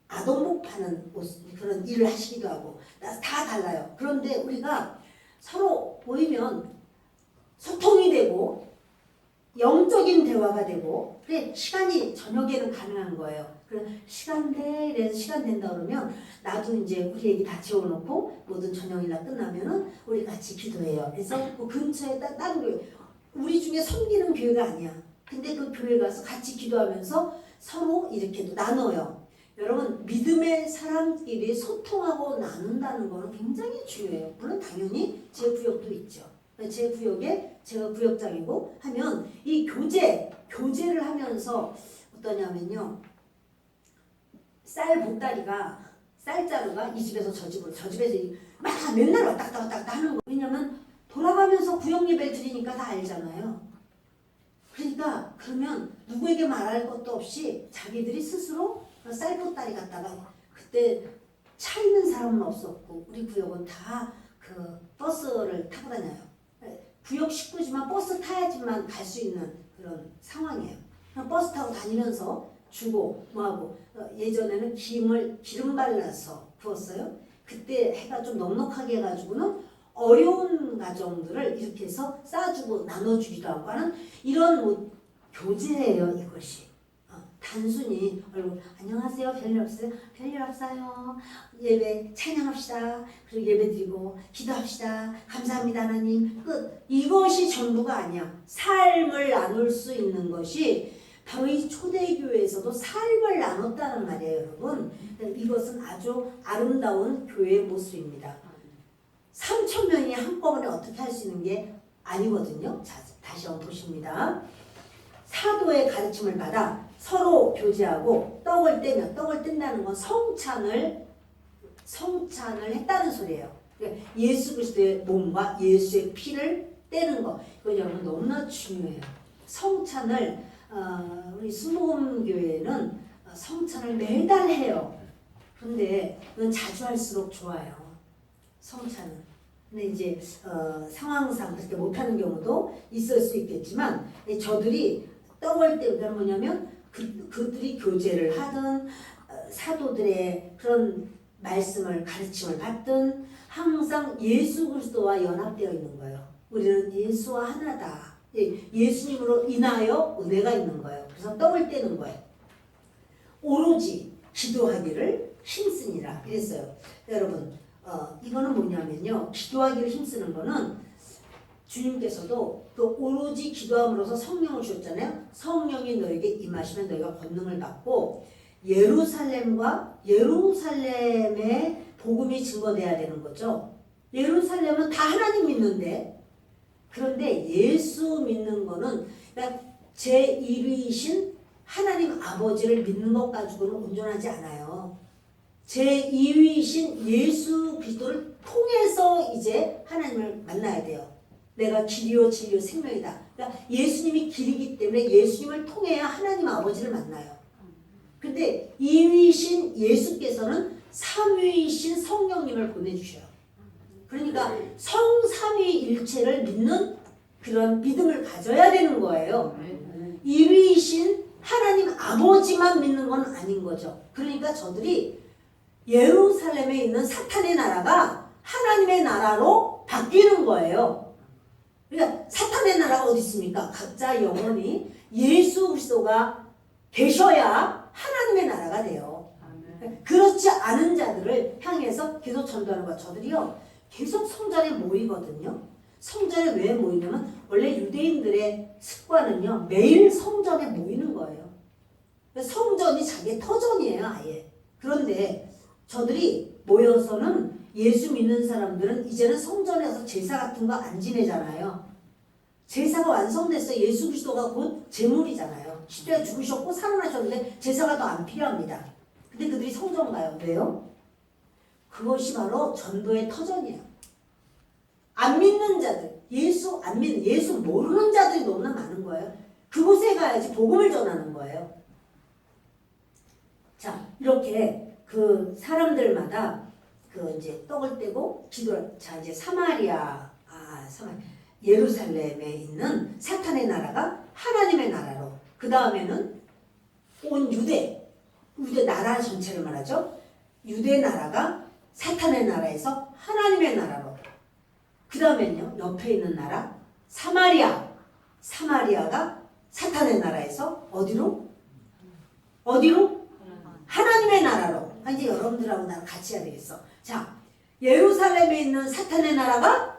아동복 파는 그런 일을 하시기도 하고 다 달라요. 그런데 우리가 서로 모이면 소통이 되고 영적인 대화가 되고 그래 시간이 저녁에는 가능한 거예요. 그래서 시간 돼 이래서 시간 된다 그러면 나도 이제 우리 애기 다 재워놓고 모든 저녁이나 끝나면은 우리 같이 기도해요. 그래서 그 근처에 다른 교회 우리 중에 섬기는 교회가 아니야. 근데 그 교회 가서 같이 기도하면서 서로 이렇게 나눠요. 여러분 믿음의 사람끼리 소통하고 나눈다는 거는 굉장히 중요해요. 물론 당연히 제 구역도 있죠. 제 구역에 제가 구역장이고 하면 이 교제를 하면서 어떠냐면요. 쌀 보따리가 쌀자루가 이 집에서 저 집으로 저 집에서 막 맨날 왔다 갔다 하는 거. 왜냐면 돌아가면서 구역 예배를 드리니까 다 알잖아요. 그러니까 그러면 누구에게 말할 것도 없이 자기들이 스스로 쌀 보따리 갖다가 그때 차 있는 사람은 없었고 우리 구역은 다 그 버스를 타고 다녀요. 구역 식구지만 버스 타야지만 갈 수 있는 그런 상황이에요. 버스 타고 다니면서 주고 뭐하고 예전에는 기름 발라서 구웠어요. 그때 해가 좀 넉넉하게 해가지고는 어려운 가정들을 이렇게 해서 싸주고 나눠주기도 하고 하는 이런 뭐 교제예요. 이것이 단순히 얼굴 안녕하세요 별일 없어요 별일 없어요 예배 찬양합시다 그리고 예배 드리고 기도합시다 감사합니다 하나님 끝 이것이 전부가 아니야. 삶을 나눌 수 있는 것이 바로 이 초대교회에서도 삶을 나눴다는 말이에요. 여러분 이것은 아주 아름다운 교회의 모습입니다. 3,000명이 한꺼번에 어떻게 할 수 있는 게 아니거든요. 자, 다시 한번 보십니다. 사도의 가르침을 받아 서로 교제하고 떡을 뗀다는 건 성찬을 했다는 소리예요. 그러니까 예수 그리스도의 몸과 예수의 피를 떼는 거. 이건 여러분 너무나 중요해요. 성찬을 우리 수목교회는 성찬을 매달 해요. 그런데 그건 자주 할수록 좋아요. 성찬은. 근데 이제 상황상 그렇게 못하는 경우도 있을 수 있겠지만 저들이 떡을 떼우가 뭐냐면 그들이 교제를 하든 사도들의 그런 말씀을 가르침을 받든 항상 예수 그리스도와 연합되어 있는 거예요. 우리는 예수와 하나다. 예수님으로 인하여 은혜가 있는 거예요. 그래서 떡을 떼는 거예요. 오로지 기도하기를 힘쓰니라 이랬어요. 여러분 이거는 뭐냐면요. 기도하기를 힘쓰는 거는 주님께서도 그 오로지 기도함으로써 성령을 주셨잖아요. 성령이 너에게 임하시면 너희가 권능을 받고 예루살렘의 복음이 증거돼야 되는 거죠. 예루살렘은 다 하나님 믿는데 그런데 예수 믿는 거는 그러니까 제1위이신 하나님 아버지를 믿는 것 가지고는 온전하지 않아요. 제2위이신 예수 그리스도를 통해서 이제 하나님을 만나야 돼요. 내가 길이요 진리요 생명이다. 그러니까 예수님이 길이기 때문에 예수님을 통해야 하나님 아버지를 만나요. 근데 2위이신 예수께서는 3위이신 성령님을 보내주셔요. 그러니까 성삼위일체를 믿는 그런 믿음을 가져야 되는 거예요. 2위이신 하나님 아버지만 믿는 건 아닌 거죠. 그러니까 저들이 예루살렘에 있는 사탄의 나라가 하나님의 나라로 바뀌는 거예요. 그러니까 사탄의 나라가 어디 있습니까? 각자 영혼이 예수 그리스도가 계셔야 하나님의 나라가 돼요. 그렇지 않은 자들을 향해서 계속 전도하는 거야. 저들이요 계속 성전에 모이거든요. 성전에 왜 모이냐면 원래 유대인들의 습관은요 매일 성전에 모이는 거예요. 성전이 자기의 터전이에요 아예. 그런데 저들이 모여서는 예수 믿는 사람들은 이제는 성전에서 제사 같은 거 안 지내잖아요. 제사가 완성됐어요. 예수 그리스도가 곧 제물이잖아요. 십자가에 죽으셨고 살아나셨는데 제사가 더 안 필요합니다. 근데 그들이 성전 가요. 왜요? 그것이 바로 전도의 터전이에요. 안 믿는 자들, 예수 안 믿는, 예수 모르는 자들이 너무나 많은 거예요. 그곳에 가야지 복음을 전하는 거예요. 자, 이렇게 그 사람들마다 그 이제 떡을 떼고 기도를, 자 이제 예루살렘에 있는 사탄의 나라가 하나님의 나라로, 그 다음에는 온 유대 나라 전체를 말하죠. 유대 나라가 사탄의 나라에서 하나님의 나라로, 그 다음에는요 옆에 있는 나라 사마리아가 사탄의 나라에서 어디로? 하나님의 나라로. 이제 여러분들하고 나랑 같이 해야 되겠어. 자, 예루살렘에 있는 사탄의 나라가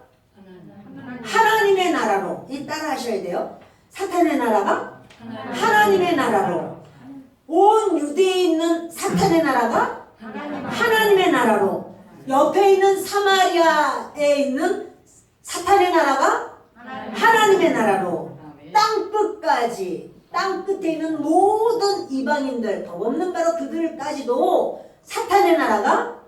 하나님의 나라로. 따라 하셔야 돼요. 사탄의 나라가 하나님의 나라로. 온 유대에 있는 사탄의 나라가 하나님의 나라로. 옆에 있는 사마리아에 있는 사탄의 나라가 하나님의 나라로. 땅 끝에 있는 모든 이방인들, 법 없는 바로 그들까지도 사탄의 나라가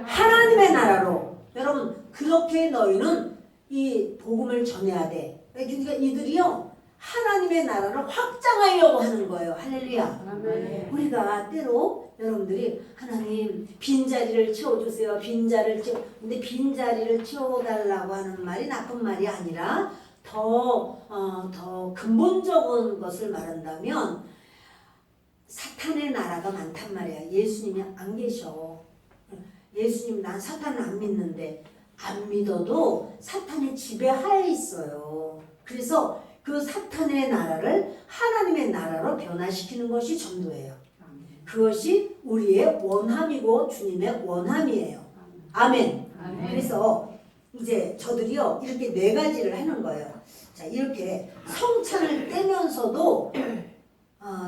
하나님의 나라로. 여러분 그렇게 너희는 이 복음을 전해야 돼. 그러니까 이들이요 하나님의 나라를 확장하려고 하는 거예요. 할렐루야. 아멘. 우리가 때로 여러분들이 하나님 빈자리를 채워주세요. 근데 빈자리를 채워달라고 하는 말이 나쁜 말이 아니라 더 근본적인 것을 말한다면 사탄의 나라가 많단 말이야. 예수님이 안 계셔. 예수님 난 사탄을 안 믿는데, 안 믿어도 사탄의 지배하에 있어요. 그래서 그 사탄의 나라를 하나님의 나라로 변화시키는 것이 전도예요. 그것이 우리의 원함이고 주님의 원함이에요. 아멘. 그래서 이제 저들이요 이렇게 4가지를 하는 거예요. 자, 이렇게 성찬을 떼면서도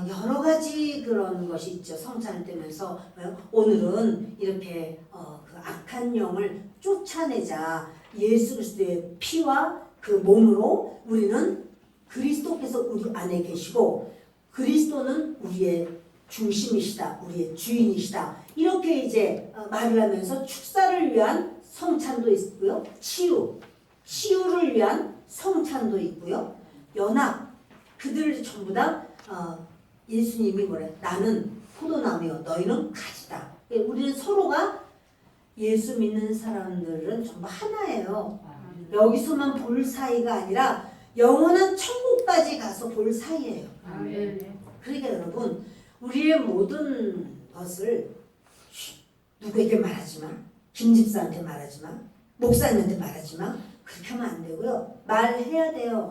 여러 가지 그런 것이 있죠. 성찬을 떼면서 오늘은 이렇게 그 악한 영을 쫓아내자. 예수 그리스도의 피와 그 몸으로 우리는 그리스도께서 우리 안에 계시고 그리스도는 우리의 중심이시다. 우리의 주인이시다. 이렇게 이제 말을 하면서 축사를 위한 성찬도 있고요. 치유를 위한 성찬도 있고요. 연합, 그들 전부 다 예수님이 뭐래? 나는 포도나무요 너희는 가지다. 우리는 서로가 예수 믿는 사람들은 전부 하나예요. 여기서만 볼 사이가 아니라 영원한 천국 천국까지 가서 볼 사이예요. 그러니까 여러분 우리의 모든 것을 누구에게 말하지 마. 김 집사한테 말하지 마. 목사님한테 말하지 마. 그렇게 하면 안 되고요. 말해야 돼요.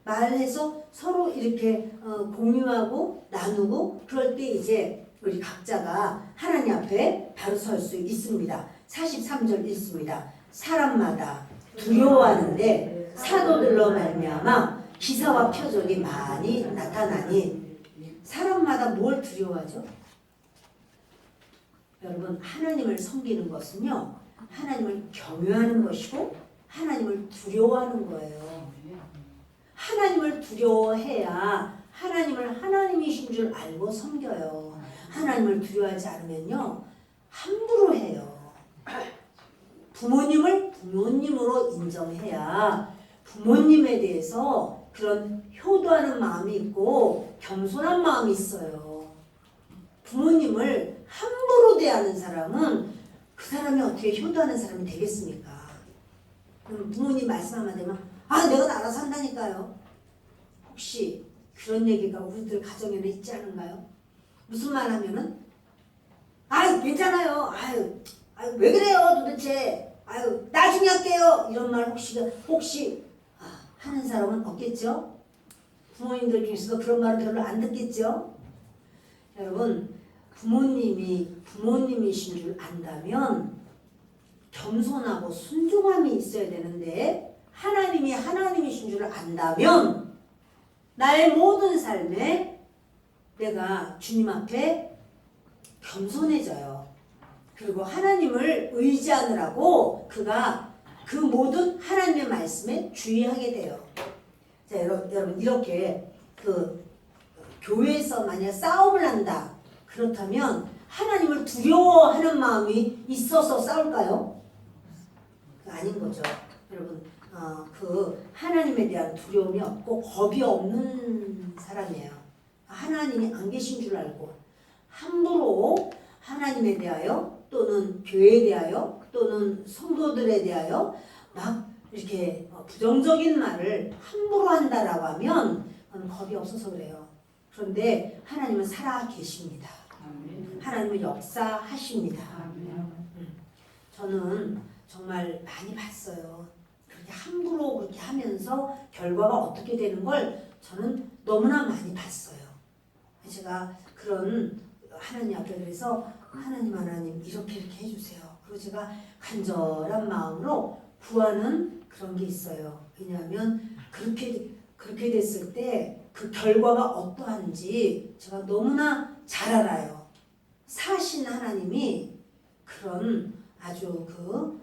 말해서 서로 이렇게 공유하고 나누고 그럴 때 이제 우리 각자가 하나님 앞에 바로 설 수 있습니다. 43절 읽습니다. 사람마다 두려워하는데 사도들로 말미암아 기사와 표적이 많이 나타나니 사람마다 뭘 두려워하죠? 여러분 하나님을 섬기는 것은요. 하나님을 경외하는 것이고 하나님을 두려워하는 거예요. 하나님을 두려워해야 하나님을 하나님이신 줄 알고 섬겨요. 하나님을 두려워하지 않으면요. 함부로 해요. 부모님을 부모님으로 인정해야 부모님에 대해서 그런 효도하는 마음이 있고 겸손한 마음이 있어요. 부모님을 함부로 대하는 사람은 그 사람이 어떻게 효도하는 사람이 되겠습니까? 그럼 부모님 말씀하면 되면 내가 알아서 한다니까요. 혹시 그런 얘기가 우리들 가정에는 있지 않은가요? 무슨 말 하면은 괜찮아요. 왜 그래요 도대체. 나중에 할게요. 이런 말 혹시 하는 사람은 없겠죠? 부모님들 중에서도 그런 말은 별로 안 듣겠죠? 여러분 부모님이신 줄 안다면 겸손하고 순종함이 있어야 되는데 하나님이 하나님이신 줄 안다면 나의 모든 삶에 내가 주님 앞에 겸손해져요. 그리고 하나님을 의지하느라고 그가 그 모든 하나님의 말씀에 주의하게 돼요. 자, 여러분 이렇게 교회에서 만약 싸움을 한다. 그렇다면 하나님을 두려워하는 마음이 있어서 싸울까요? 아닌 거죠. 여러분 하나님에 대한 두려움이 없고 겁이 없는 사람이에요. 하나님이 안 계신 줄 알고 함부로 하나님에 대하여 또는 교회에 대하여 또는 성도들에 대하여 막 이렇게 부정적인 말을 함부로 한다라고 하면 겁이 없어서 그래요. 그런데 하나님은 살아 계십니다. 하나님은 역사하십니다. 저는 정말 많이 봤어요. 그렇게 함부로 그렇게 하면서 결과가 어떻게 되는 걸 저는 너무나 많이 봤어요. 제가 그런 하나님 앞에 그래서 하나님 이렇게 해주세요. 그리고 제가 간절한 마음으로 구하는 그런 게 있어요. 왜냐하면 그렇게 됐을 때 그 결과가 어떠한지 제가 너무나 잘 알아요. 사신 하나님이 그런 아주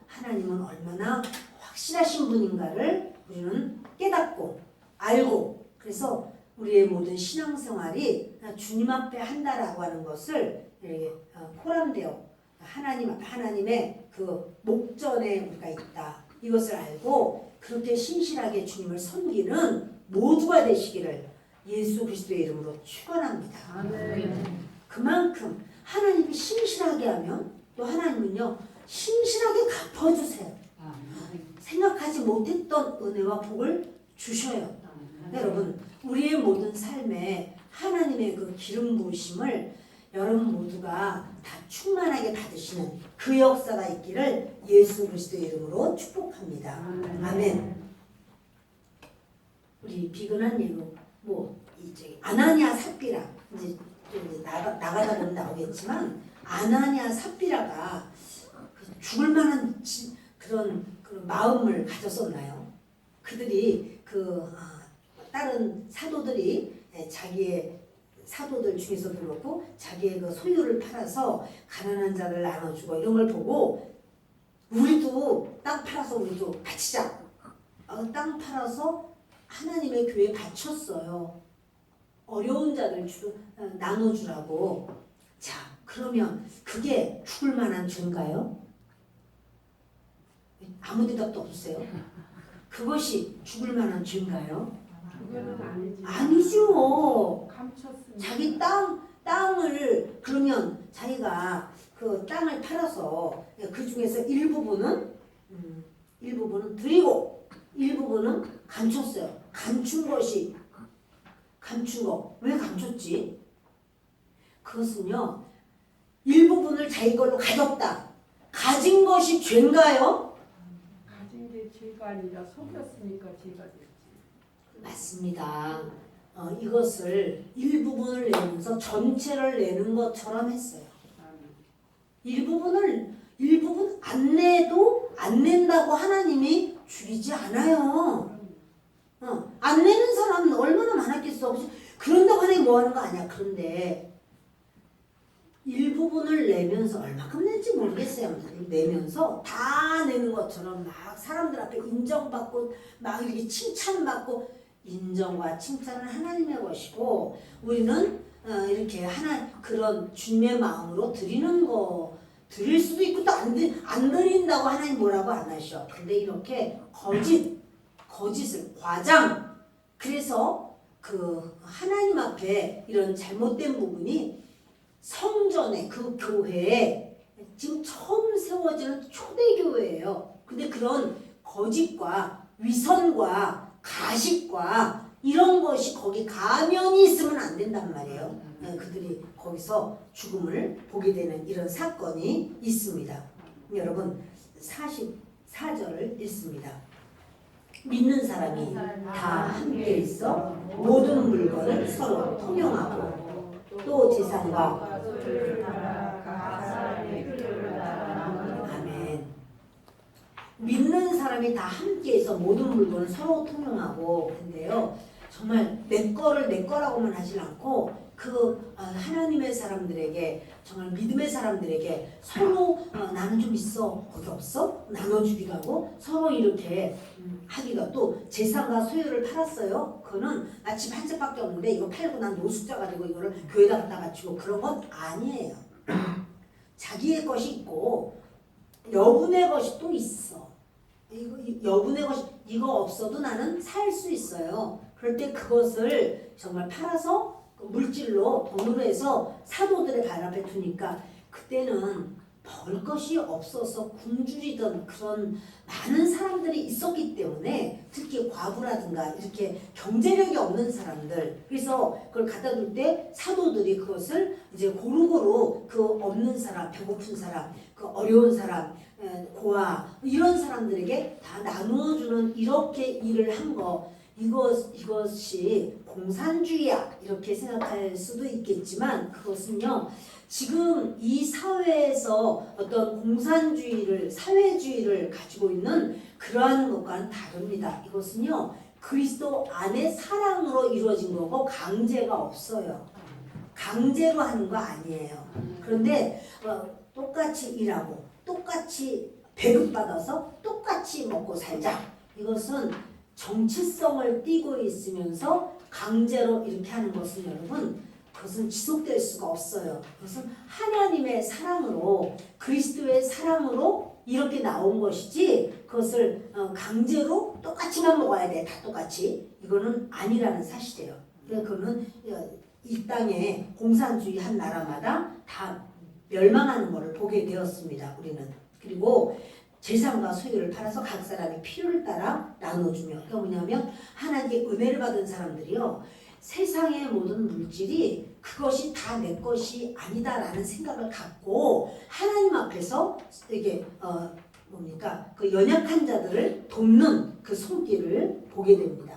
하나님은 얼마나 확실하신 분인가를 우리는 깨닫고 알고 그래서 우리의 모든 신앙생활이 주님 앞에 한다라고 하는 것을 이렇게 포함되어 하나님의 그 목전에 우리가 있다. 이것을 알고 그렇게 신실하게 주님을 섬기는 모두가 되시기를 예수 그리스도의 이름으로 축원합니다. 그만큼 하나님이 신실하게 하면 또 하나님은요 신실하게 갚아주세요. 생각하지 못했던 은혜와 복을 주셔요. 여러분 우리의 모든 삶에 하나님의 그 기름 부으심을 여러분 모두가 다 충만하게 받으시는 그 역사가 있기를 예수 그리스도의 이름으로 축복합니다. 아멘. 우리 비근한 예로 이제 아나니아 삽비라 이제 나가다 보면 나오겠지만 아나니아 삽비라가 죽을 만한 그런 마음을 가졌었나요? 그들이 다른 사도들이 자기의 사도들 중에서도 그렇고 자기의 그 소유를 팔아서 가난한 자를 나눠주고 이런 걸 보고 우리도 땅 팔아서 우리도 바치자. 땅 팔아서 하나님의 교회에 바쳤어요. 어려운 자들 나눠주라고. 자, 그러면 그게 죽을 만한 죄인가요? 아무 대답도 없으세요? 그것이 죽을 만한 죄인가요? 아니죠. 자기 땅을 그러면 자기가 그 땅을 팔아서 그 중에서 일부분은 드리고 일부분은 감췄어요. 감춘 거 왜 감췄지? 그것은요 일부분을 자기 걸로 가졌다. 가진 것이 죄인가요? 가진 게 죄가 아니라 속였으니까 죄가 됐지. 맞습니다. 이것을 일부분을 내면서 전체를 내는 것처럼 했어요. 일부분 안 내도 안 낸다고 하나님이 죽이지 않아요. 안 내는 사람은 얼마나 많았겠어. 그런다고 하나님 뭐 하는 거 아니야. 그런데 일부분을 내면서 얼마큼 낸지 모르겠어요. 내면서 다 내는 것처럼 막 사람들 앞에 인정받고 막 이렇게 칭찬받고 인정과 칭찬은 하나님의 것이고 우리는 이렇게 그런 주님의 마음으로 드리는 거 드릴 수도 있고 또 안 드린다고 하나님 뭐라고 안 하셔. 근데 이렇게 거짓을 과장 그래서 그 하나님 앞에 이런 잘못된 부분이 성전에 그 교회에 지금 처음 세워지는 초대교회예요. 근데 그런 거짓과 위선과 가식과 이런 것이 거기 가면이 있으면 안 된단 말이에요. 그들이 거기서 죽음을 보게 되는 이런 사건이 있습니다. 여러분 44절을 읽습니다. 믿는 사람이 다 함께 있어 모든 물건을 서로 통용하고 또 재산과 아멘. 믿는 사람이 다 함께해서 모든 물건을 서로 통용하고 근데요 정말 내 거를 내 거라고만 하질 않고 그 하나님의 사람들에게 정말 믿음의 사람들에게 서로 나는 좀 있어 거기 없어 나눠주기도 하고 서로 이렇게 하기가 또 재산과 소유를 팔았어요. 그거는 나 집 한 채밖에 없는데 이거 팔고 난 노숙자 가지고 이거를 교회에다 갖다 바치고 그런 건 아니에요. 자기의 것이 있고 여분의 것이 또 있어. 여분의 것이 이거 없어도 나는 살 수 있어요. 그럴 때 그것을 정말 팔아서 물질로 돈으로 해서 사도들의 발 앞에 두니까 그때는 먹을 것이 없어서 굶주리던 그런 많은 사람들이 있었기 때문에 특히 과부라든가 이렇게 경제력이 없는 사람들 그래서 그걸 갖다 둘 때 사도들이 그것을 이제 고루고루 그 없는 사람 배고픈 사람 그 어려운 사람 고아 이런 사람들에게 다 나누어주는 이렇게 일을 한 거 이것이 공산주의야 이렇게 생각할 수도 있겠지만 그것은요 지금 이 사회에서 어떤 공산주의를 사회주의를 가지고 있는 그러한 것과는 다릅니다. 이것은요 그리스도 안에 사랑으로 이루어진 거고 강제가 없어요. 강제로 하는 거 아니에요. 그런데 똑같이 일하고 똑같이 배급받아서 똑같이 먹고 살자. 이것은 정치성을 띠고 있으면서 강제로 이렇게 하는 것은 여러분 그것은 지속될 수가 없어요. 그것은 하나님의 사랑으로 그리스도의 사랑으로 이렇게 나온 것이지 그것을 강제로 똑같이만 먹어야 돼. 다 똑같이. 이거는 아니라는 사실이에요. 그거는 이 땅에 공산주의 한 나라마다 다 멸망하는 것을 보게 되었습니다. 우리는. 그리고 재산과 소유를 팔아서 각 사람이 필요를 따라 나눠주며 그게 뭐냐면 하나님께 은혜를 받은 사람들이요 세상의 모든 물질이 그것이 다 내 것이 아니다라는 생각을 갖고 하나님 앞에서 이게 그 연약한 자들을 돕는 그 손길을 보게 됩니다.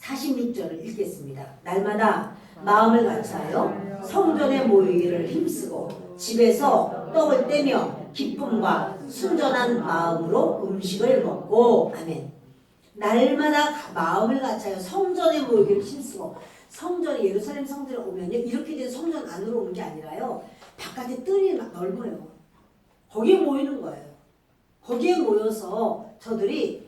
46절을 읽겠습니다. 날마다 마음을 같이하여 성전에 모이기를 힘쓰고 집에서 떡을 떼며 기쁨과 순전한 마음으로 음식을 먹고 아멘. 날마다 마음을 같이하여 성전에 모이기를 힘쓰고 성전에 예루살렘 성전에 오면요 이렇게 된 성전 안으로 오는 게 아니라요 바깥에 뜰이 넓어요. 거기에 모이는 거예요. 거기에 모여서 저들이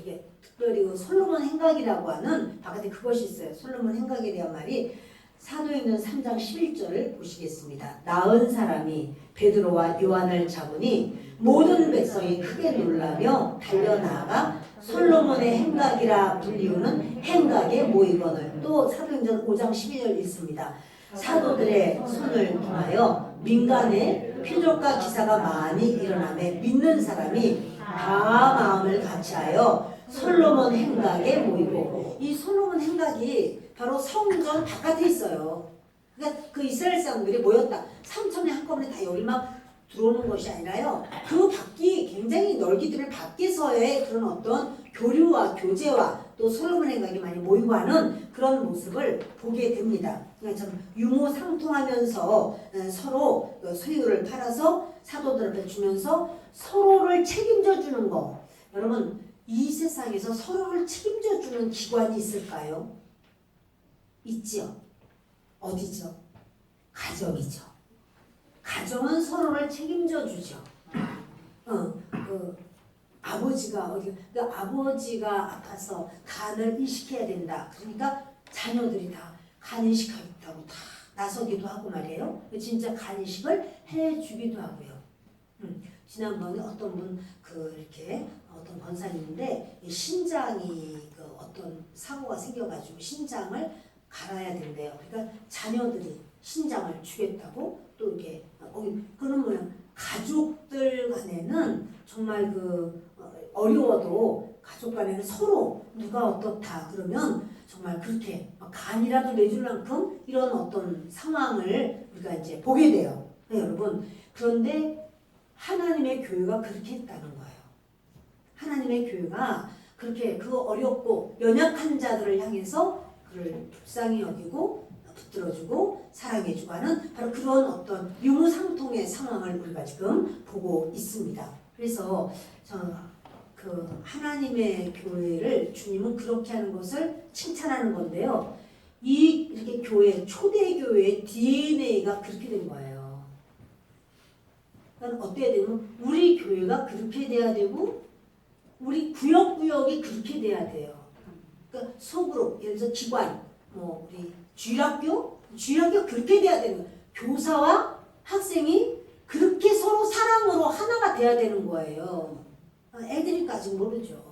이게 특별히 솔로몬 행각이라고 하는 바깥에 그것이 있어요. 솔로몬 행각에 대한 말이 사도행전 3장 11절을 보시겠습니다. 나은 사람이 베드로와 요한을 잡으니 모든 백성이 크게 놀라며 달려나가 솔로몬의 행각이라 불리우는 행각에 모이거늘. 또 사도행전 5장 12절 읽습니다. 사도들의 손을 통하여 민간에 표적과 기사가 많이 일어나며 믿는 사람이 다 마음을 같이하여 솔로몬 행각에 모이고, 이 솔로몬 행각이 바로 성전 바깥에 있어요. 그러니까 그 이스라엘 사람들이 모였다. 3천이 한꺼번에 다 여기 막 들어오는 것이 아니라요. 그 밖이 굉장히 넓기들을 밖에서의 그런 어떤 교류와 교제와 또 솔로몬 행각이 많이 모이고 하는 그런 모습을 보게 됩니다. 그러니까 참 유무상통하면서 서로 소유를 팔아서 사도들 앞에 주면서 서로를 책임져 주는 거. 여러분, 이 세상에서 서로를 책임져 주는 기관이 있을까요? 있지요. 어디죠? 가정이죠. 가정은 서로를 책임져 주죠. 아버지가 아버지가 아파서 간을 이식해야 된다. 그러니까 자녀들이 다 간 이식하겠다고 다 나서기도 하고 말이에요. 진짜 간 이식을 해주기도 하고요. 지난번에 어떤 분 이렇게 어떤 권사님인데 신장이 어떤 사고가 생겨가지고 신장을 갈아야 된대요. 그러니까 자녀들이 신장을 주겠다고 또 이렇게 그런 뭐야 가족들 간에는 정말 어려워도 가족 간에는 서로 누가 어떻다 그러면 정말 그렇게 간이라도 내줄 만큼 이런 어떤 상황을 우리가 이제 보게 돼요. 네, 여러분. 그런데 하나님의 교회가 그렇게 했다는 거예요. 하나님의 교회가 그렇게 그 어렵고 연약한 자들을 향해서 그를 불쌍히 여기고 붙들어주고 사랑해주고 하는 바로 그런 어떤 유무상통의 상황을 우리가 지금 보고 있습니다. 그래서 하나님의 교회를 주님은 그렇게 하는 것을 칭찬하는 건데요. 이렇게 초대 교회의 DNA가 그렇게 된 거예요. 그러니까 어때야 되면 우리 교회가 그렇게 돼야 되고 우리 구역구역이 그렇게 돼야 돼요. 그러니까 소그룹, 예를 들어서 기관, 우리 주일학교 그렇게 돼야 되는 거예요. 교사와 학생이 그렇게 서로 사랑으로 하나가 돼야 되는 거예요. 애들이까지 모르죠.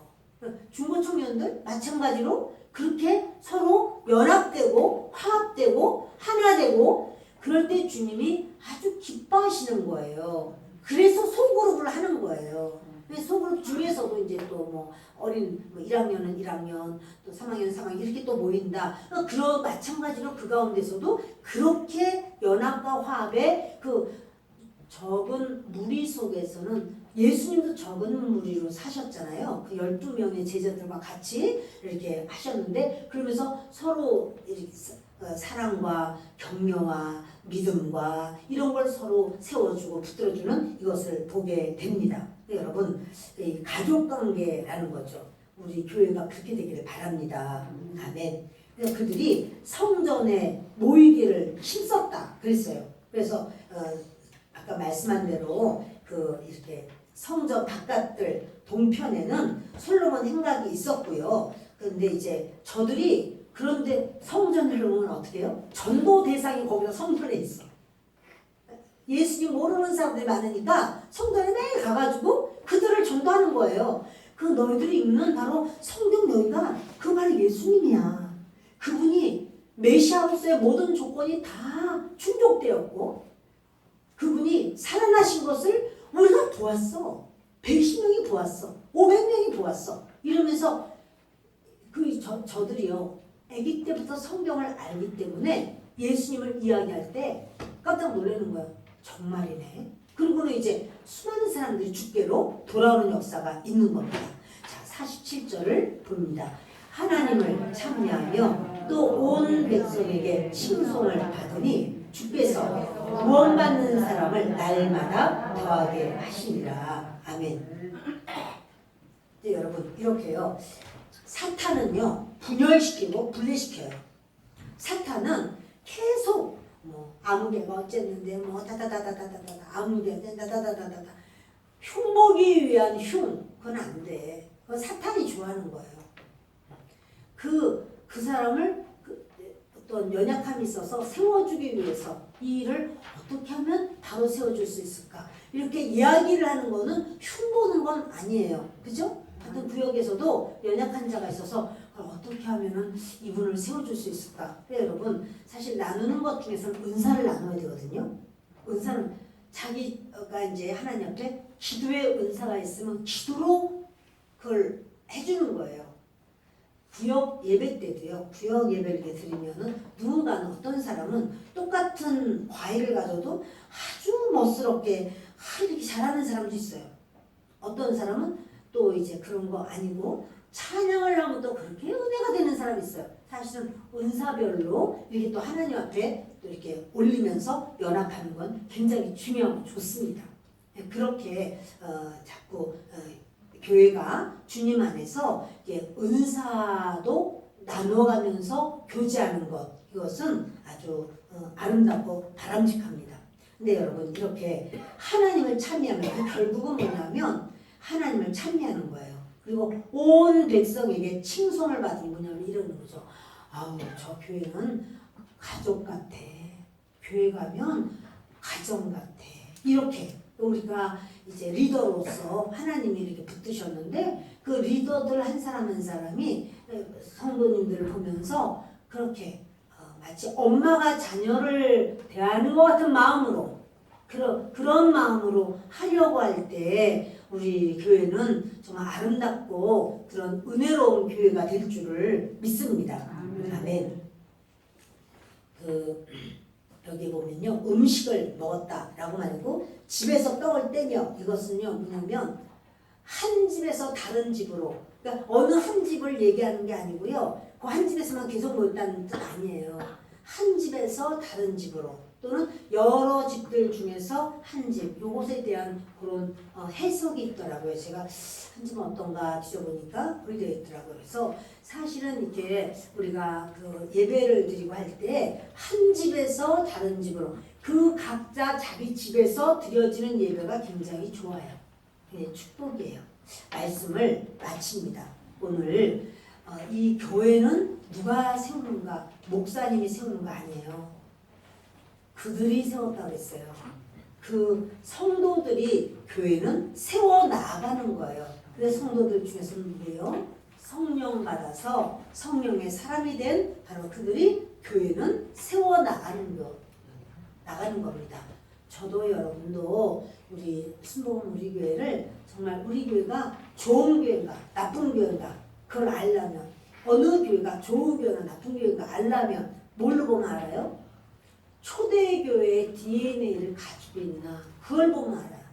중고 청년들 마찬가지로 그렇게 서로 연합되고 화합되고 하나 되고 그럴 때 주님이 아주 기뻐하시는 거예요. 그래서 소그룹을 하는 거예요. 소그룹 중에서도 이제 또 어린 1학년은 1학년 또 3학년 3학년 이렇게 또 모인다. 마찬가지로 그 가운데서도 그렇게 연합과 화합의 적은 무리 속에서는 예수님도 적은 무리로 사셨잖아요. 12명의 제자들과 같이 이렇게 하셨는데 그러면서 서로 이렇게 사랑과 격려와 믿음과 이런 걸 서로 세워주고 붙들어주는 이것을 보게 됩니다. 여러분, 가족관계라는 거죠. 우리 교회가 그렇게 되기를 바랍니다. 아멘. 그들이 성전에 모이기를 힘썼다 그랬어요. 그래서 아까 말씀한 대로 이렇게 성전 바깥들 동편에는 솔로몬 행각이 있었고요. 그런데 이제 그런데 성전을 오면 어떻게 해요? 전도 대상이 거기서 성전에 있어. 예수님 모르는 사람들이 많으니까 성전에 매일 가가지고 그들을 전도하는 거예요. 너희들이 읽는 바로 성경 너희가 바로 예수님이야. 그분이 메시아로서의 모든 조건이 다 충족되었고 그분이 살아나신 것을 우리가 보았어. 110명이 보았어. 500명이 보았어. 이러면서 저들이요. 아기 때부터 성경을 알기 때문에 예수님을 이야기할 때 깜짝 놀라는 거예요. 정말이네. 그리고는 이제 수많은 사람들이 주께로 돌아오는 역사가 있는 겁니다. 자, 47절을 봅니다. 하나님을 찬미하며 또 온 백성에게 칭송을 받으니 주께서 구원받는 사람을 날마다 더하게 하시니라. 아멘. 네, 여러분 이렇게요. 사탄은요 분열시키고 분리시켜요. 사탄은 계속 아무개가 어쨌는데 다다다다다다다 아무개 다다다다다다 흉보기 위한 그건 안 돼. 그건 사탄이 좋아하는 거예요. 그 사람을 어떤 연약함이 있어서 세워주기 위해서 이 일을 어떻게 하면 바로 세워줄 수 있을까? 이렇게 이야기를 하는 거는 흉보는 건 아니에요. 그죠? 같은 구역에서도 연약한 자가 있어서 어떻게 하면은 이분을 세워줄 수 있을까? 여러분 사실 나누는 것 중에서는 은사를 나눠야 되거든요. 은사는 자기가 이제 하나님 앞에 기도의 은사가 있으면 기도로 그걸 해주는 거예요. 구역 예배 때도요. 구역 예배를 이렇게 드리면은 누군가는 어떤 사람은 똑같은 과일을 가져도 아주 멋스럽게 이렇게 잘하는 사람도 있어요. 어떤 사람은 또 이제 그런 거 아니고 찬양을 하면 또 그렇게 은혜가 되는 사람이 있어요. 사실은 은사별로 이렇게 또 하나님 앞에 또 이렇게 올리면서 연합하는 건 굉장히 중요하고 좋습니다. 그렇게 자꾸 교회가 주님 안에서 이렇게 은사도 나눠가면서 교제하는 것, 이것은 아주 아름답고 바람직합니다. 근데 여러분, 이렇게 하나님을 찬미하면 그 결국은 뭐냐면 하나님을 찬미하는 거예요. 그리고 온 백성에게 칭송을 받은 뭐냐면 이러는 거죠. 아우, 저 교회는 가족 같아. 교회 가면 가정 같아. 이렇게 우리가 이제 리더로서 하나님이 이렇게 붙드셨는데 그 리더들 한 사람 한 사람이 성도님들을 보면서 그렇게 마치 엄마가 자녀를 대하는 것 같은 마음으로 그런 마음으로 하려고 할 때 우리 교회는 정말 아름답고 그런 은혜로운 교회가 될 줄을 믿습니다. 아멘. 여기 보면요, 음식을 먹었다라고 말고 집에서 떡을 떼며, 이것은요 뭐냐면 한 집에서 다른 집으로, 그러니까 어느 한 집을 얘기하는 게 아니고요, 그 한 집에서만 계속 모였다는 뜻 아니에요. 한 집에서 다른 집으로, 또는 여러 집들 중에서 한 집, 요것에 대한 그런 해석이 있더라고요. 제가 한 집은 어떤가 뒤져보니까 그렇게 되어 있더라고요. 그래서 사실은 이렇게 우리가 그 예배를 드리고 할 때 한 집에서 다른 집으로, 그 각자 자기 집에서 드려지는 예배가 굉장히 좋아요. 그게 축복이에요. 말씀을 마칩니다. 오늘 이 교회는 누가 세우는가? 목사님이 세우는 거 아니에요. 그들이 세웠다고 했어요. 그 성도들이 교회는 세워 나가는 거예요. 그래서 성도들 중에서는 누구예요? 성령 받아서 성령의 사람이 된 바로 그들이 교회는 세워 나가는 겁니다. 저도 여러분도 우리 순복음 우리 교회를 정말 우리 교회가 좋은 교회인가 나쁜 교회인가 그걸 알려면, 어느 교회가 좋은 교회나 나쁜 교회인가 알려면 뭘로 보면 알아요? 초대교회의 DNA를 가지고 있나, 그걸 보면 알아요.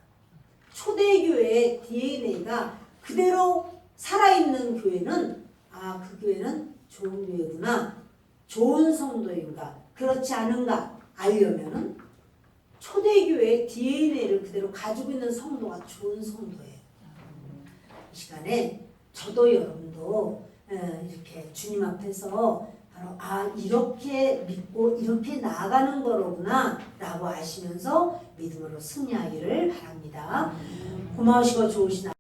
초대교회의 DNA가 그대로 살아있는 교회는 그 교회는 좋은 교회구나, 좋은 성도인가, 그렇지 않은가 알려면은 초대교회의 DNA를 그대로 가지고 있는 성도가 좋은 성도예요. 이 시간에 저도 여러분도 이렇게 주님 앞에서 바로 이렇게 믿고 이렇게 나아가는 거로구나 라고 아시면서 믿음으로 승리하기를 바랍니다. 고마우시고 좋으신